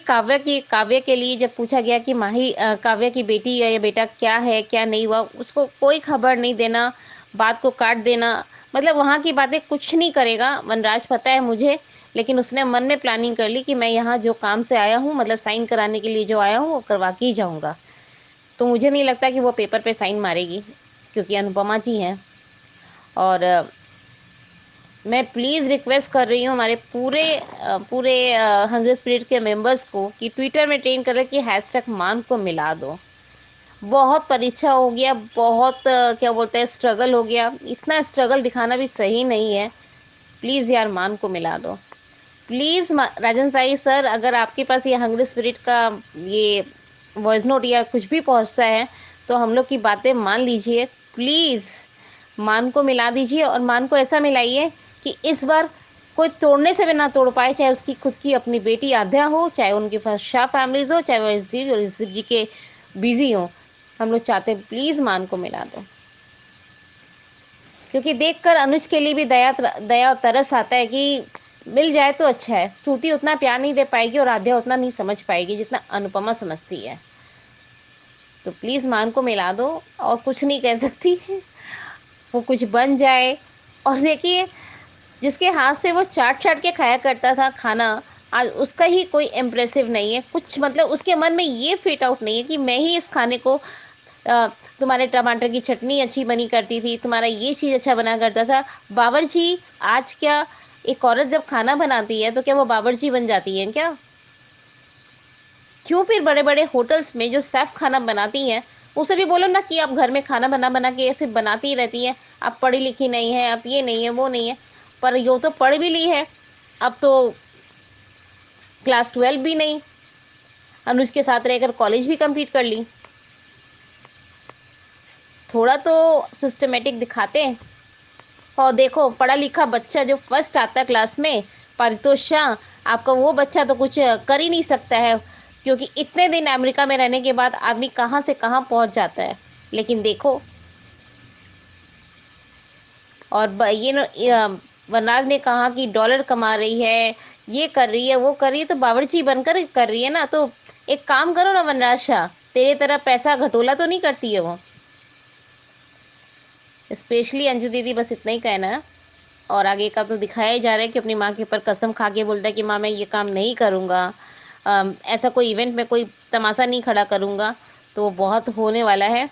काव्य के लिए जब पूछा गया कि माही काव्य की बेटी या बेटा क्या है, क्या नहीं हुआ, उसको कोई खबर नहीं देना, बात को काट देना, मतलब वहाँ की बातें कुछ नहीं करेगा वनराज, पता है मुझे। लेकिन उसने मन में प्लानिंग कर ली कि मैं यहाँ जो काम से आया हूँ, मतलब साइन कराने के लिए जो आया हूँ, वो करवा के ही जाऊँगा। तो मुझे नहीं लगता कि वो पेपर पे साइन मारेगी, क्योंकि अनुपमा जी हैं। और मैं प्लीज़ रिक्वेस्ट कर रही हूँ हमारे पूरे हंग्री स्पिरिट के मेंबर्स को कि ट्विटर में ट्रेंड करें कि हैशटैग मान को मिला दो। बहुत परीक्षा हो गया, बहुत क्या बोलते हैं स्ट्रगल हो गया। इतना स्ट्रगल दिखाना भी सही नहीं है। प्लीज़ यार मान को मिला दो। प्लीज़ राजन साई सर, अगर आपके पास ये हंग्री स्पिरिट का ये वॉइस नोट या कुछ भी पहुंचता है तो हम लोग की बातें मान लीजिए। प्लीज़ मान को मिला दीजिए, और मान को ऐसा मिलाइए कि इस बार कोई तोड़ने से भी ना तोड़ पाए, चाहे उसकी खुद की अपनी बेटी आध्या हो, चाहे उनके पास शाह फैमिलीज हो, चाहे वो इस जी के बिजी हो। हम लोग चाहते हैं प्लीज़ मान को मिला दो, क्योंकि देखकर अनुज के लिए भी दया और तरस आता है कि मिल जाए तो अच्छा है। श्रुति उतना प्यार नहीं दे पाएगी और आध्या उतना नहीं समझ पाएगी जितना अनुपमा समझती है। तो प्लीज़ मान को मिला दो, और कुछ नहीं कह सकती। वो कुछ बन जाए। और देखिए, जिसके हाथ से वो चाट के खाया करता था खाना, आज उसका ही कोई इम्प्रेसिव नहीं है कुछ। मतलब उसके मन में ये फिट आउट नहीं है कि मैं ही इस खाने को तुम्हारे टमाटर की चटनी अच्छी बनी करती थी, तुम्हारा ये चीज़ अच्छा बना करता था। बावर्ची, आज क्या एक औरत जब खाना बनाती है तो क्या वो बावर्ची बन जाती है क्या? क्यों फिर बड़े बड़े होटल्स में जो शेफ खाना बनाती हैं उसे भी बोलो ना कि आप घर में खाना बना के ऐसे बनाती ही रहती हैं, आप पढ़ी लिखी नहीं है, आप ये नहीं है, वो नहीं है। पर यो तो पढ़ भी ली है, अब तो क्लास 12 भी नहीं, अनुज के साथ रहकर कॉलेज भी कंप्लीट कर ली। थोड़ा तो सिस्टमेटिक दिखाते हैं। और देखो, पढ़ा लिखा बच्चा जो फर्स्ट आता है क्लास में, पारितोष शाह, आपका वो बच्चा तो कुछ कर ही नहीं सकता है, क्योंकि इतने दिन अमेरिका में रहने के बाद आदमी कहाँ से कहाँ पहुँच जाता है। लेकिन देखो, और वनराज ने कहा कि डॉलर कमा रही है, ये कर रही है, वो कर रही है, तो बावर्ची बनकर कर रही है ना। तो एक काम करो ना वनराज शाह, तेरे तरह पैसा घटोला तो नहीं करती है वो। स्पेशली अंजू दीदी, बस इतना ही कहना है। और आगे का तो दिखाया ही जा रहा है कि अपनी माँ के ऊपर कसम खा के बोलता है कि माँ मैं ये काम नहीं करूँगा, ऐसा कोई इवेंट में कोई तमाशा नहीं खड़ा करूँगा। तो वो बहुत होने वाला है,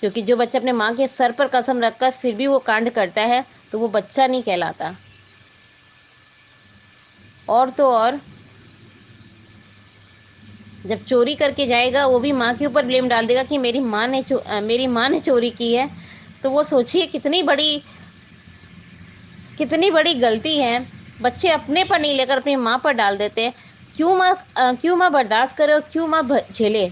क्योंकि जो बच्चा अपने माँ के सर पर कसम रखकर फिर भी वो कांड करता है तो वो बच्चा नहीं कहलाता। और तो और, जब चोरी करके जाएगा वो भी माँ के ऊपर ब्लेम डाल देगा कि मेरी माँ ने चोरी की है। तो वो सोचिए कितनी बड़ी गलती है। बच्चे अपने पर नहीं लेकर अपनी माँ पर डाल देते हैं। क्यों माँ बर्दाश्त करे और क्यों माँ झेले।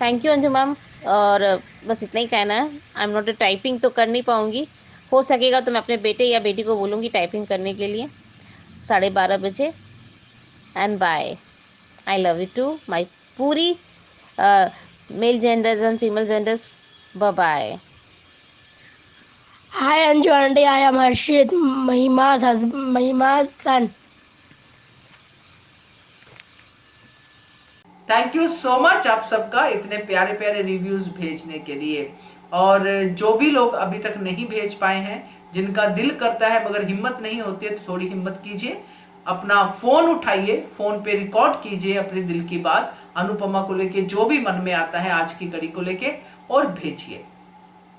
Thank you Anju ma'am. और बस इतना ही कहना है। I am not a typing तो कर नहीं पाऊँगी, हो सकेगा तो मैं अपने बेटे या बेटी को बोलूँगी टाइपिंग करने के लिए 12:30 बजे। And bye. I love you too, my पूरी male genders and female genders. Bye bye. Hi Anju Aunty, I am Harshit, Mahima's son. Thank you so much आप सबका इतने प्यारे प्यारे रिव्यूज भेजने के लिए। और जो भी लोग अभी तक नहीं भेज पाए हैं, जिनका दिल करता है मगर हिम्मत नहीं होती है, तो थोड़ी हिम्मत कीजिए, अपना फोन उठाइए, फोन पे रिकॉर्ड कीजिए अपने दिल की बात अनुपमा को लेके, जो भी मन में आता है आज की कड़ी को लेके, और भेजिए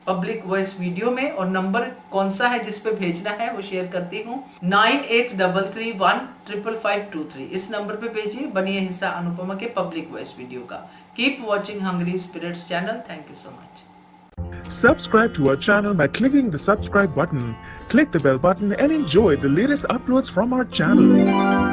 पब्लिक वॉइस वीडियो में। और नंबर कौन सा है जिस पे भेजना है वो शेयर करती हूँ, 9833155523। इस नंबर पे भेजिए, बनिए हिस्सा अनुपमा के पब्लिक वॉइस वीडियो का। Keep watching hungry spirits channel. Thank you so much. Subscribe to our channel by clicking the subscribe button. Click the bell button and enjoy the latest uploads from our channel.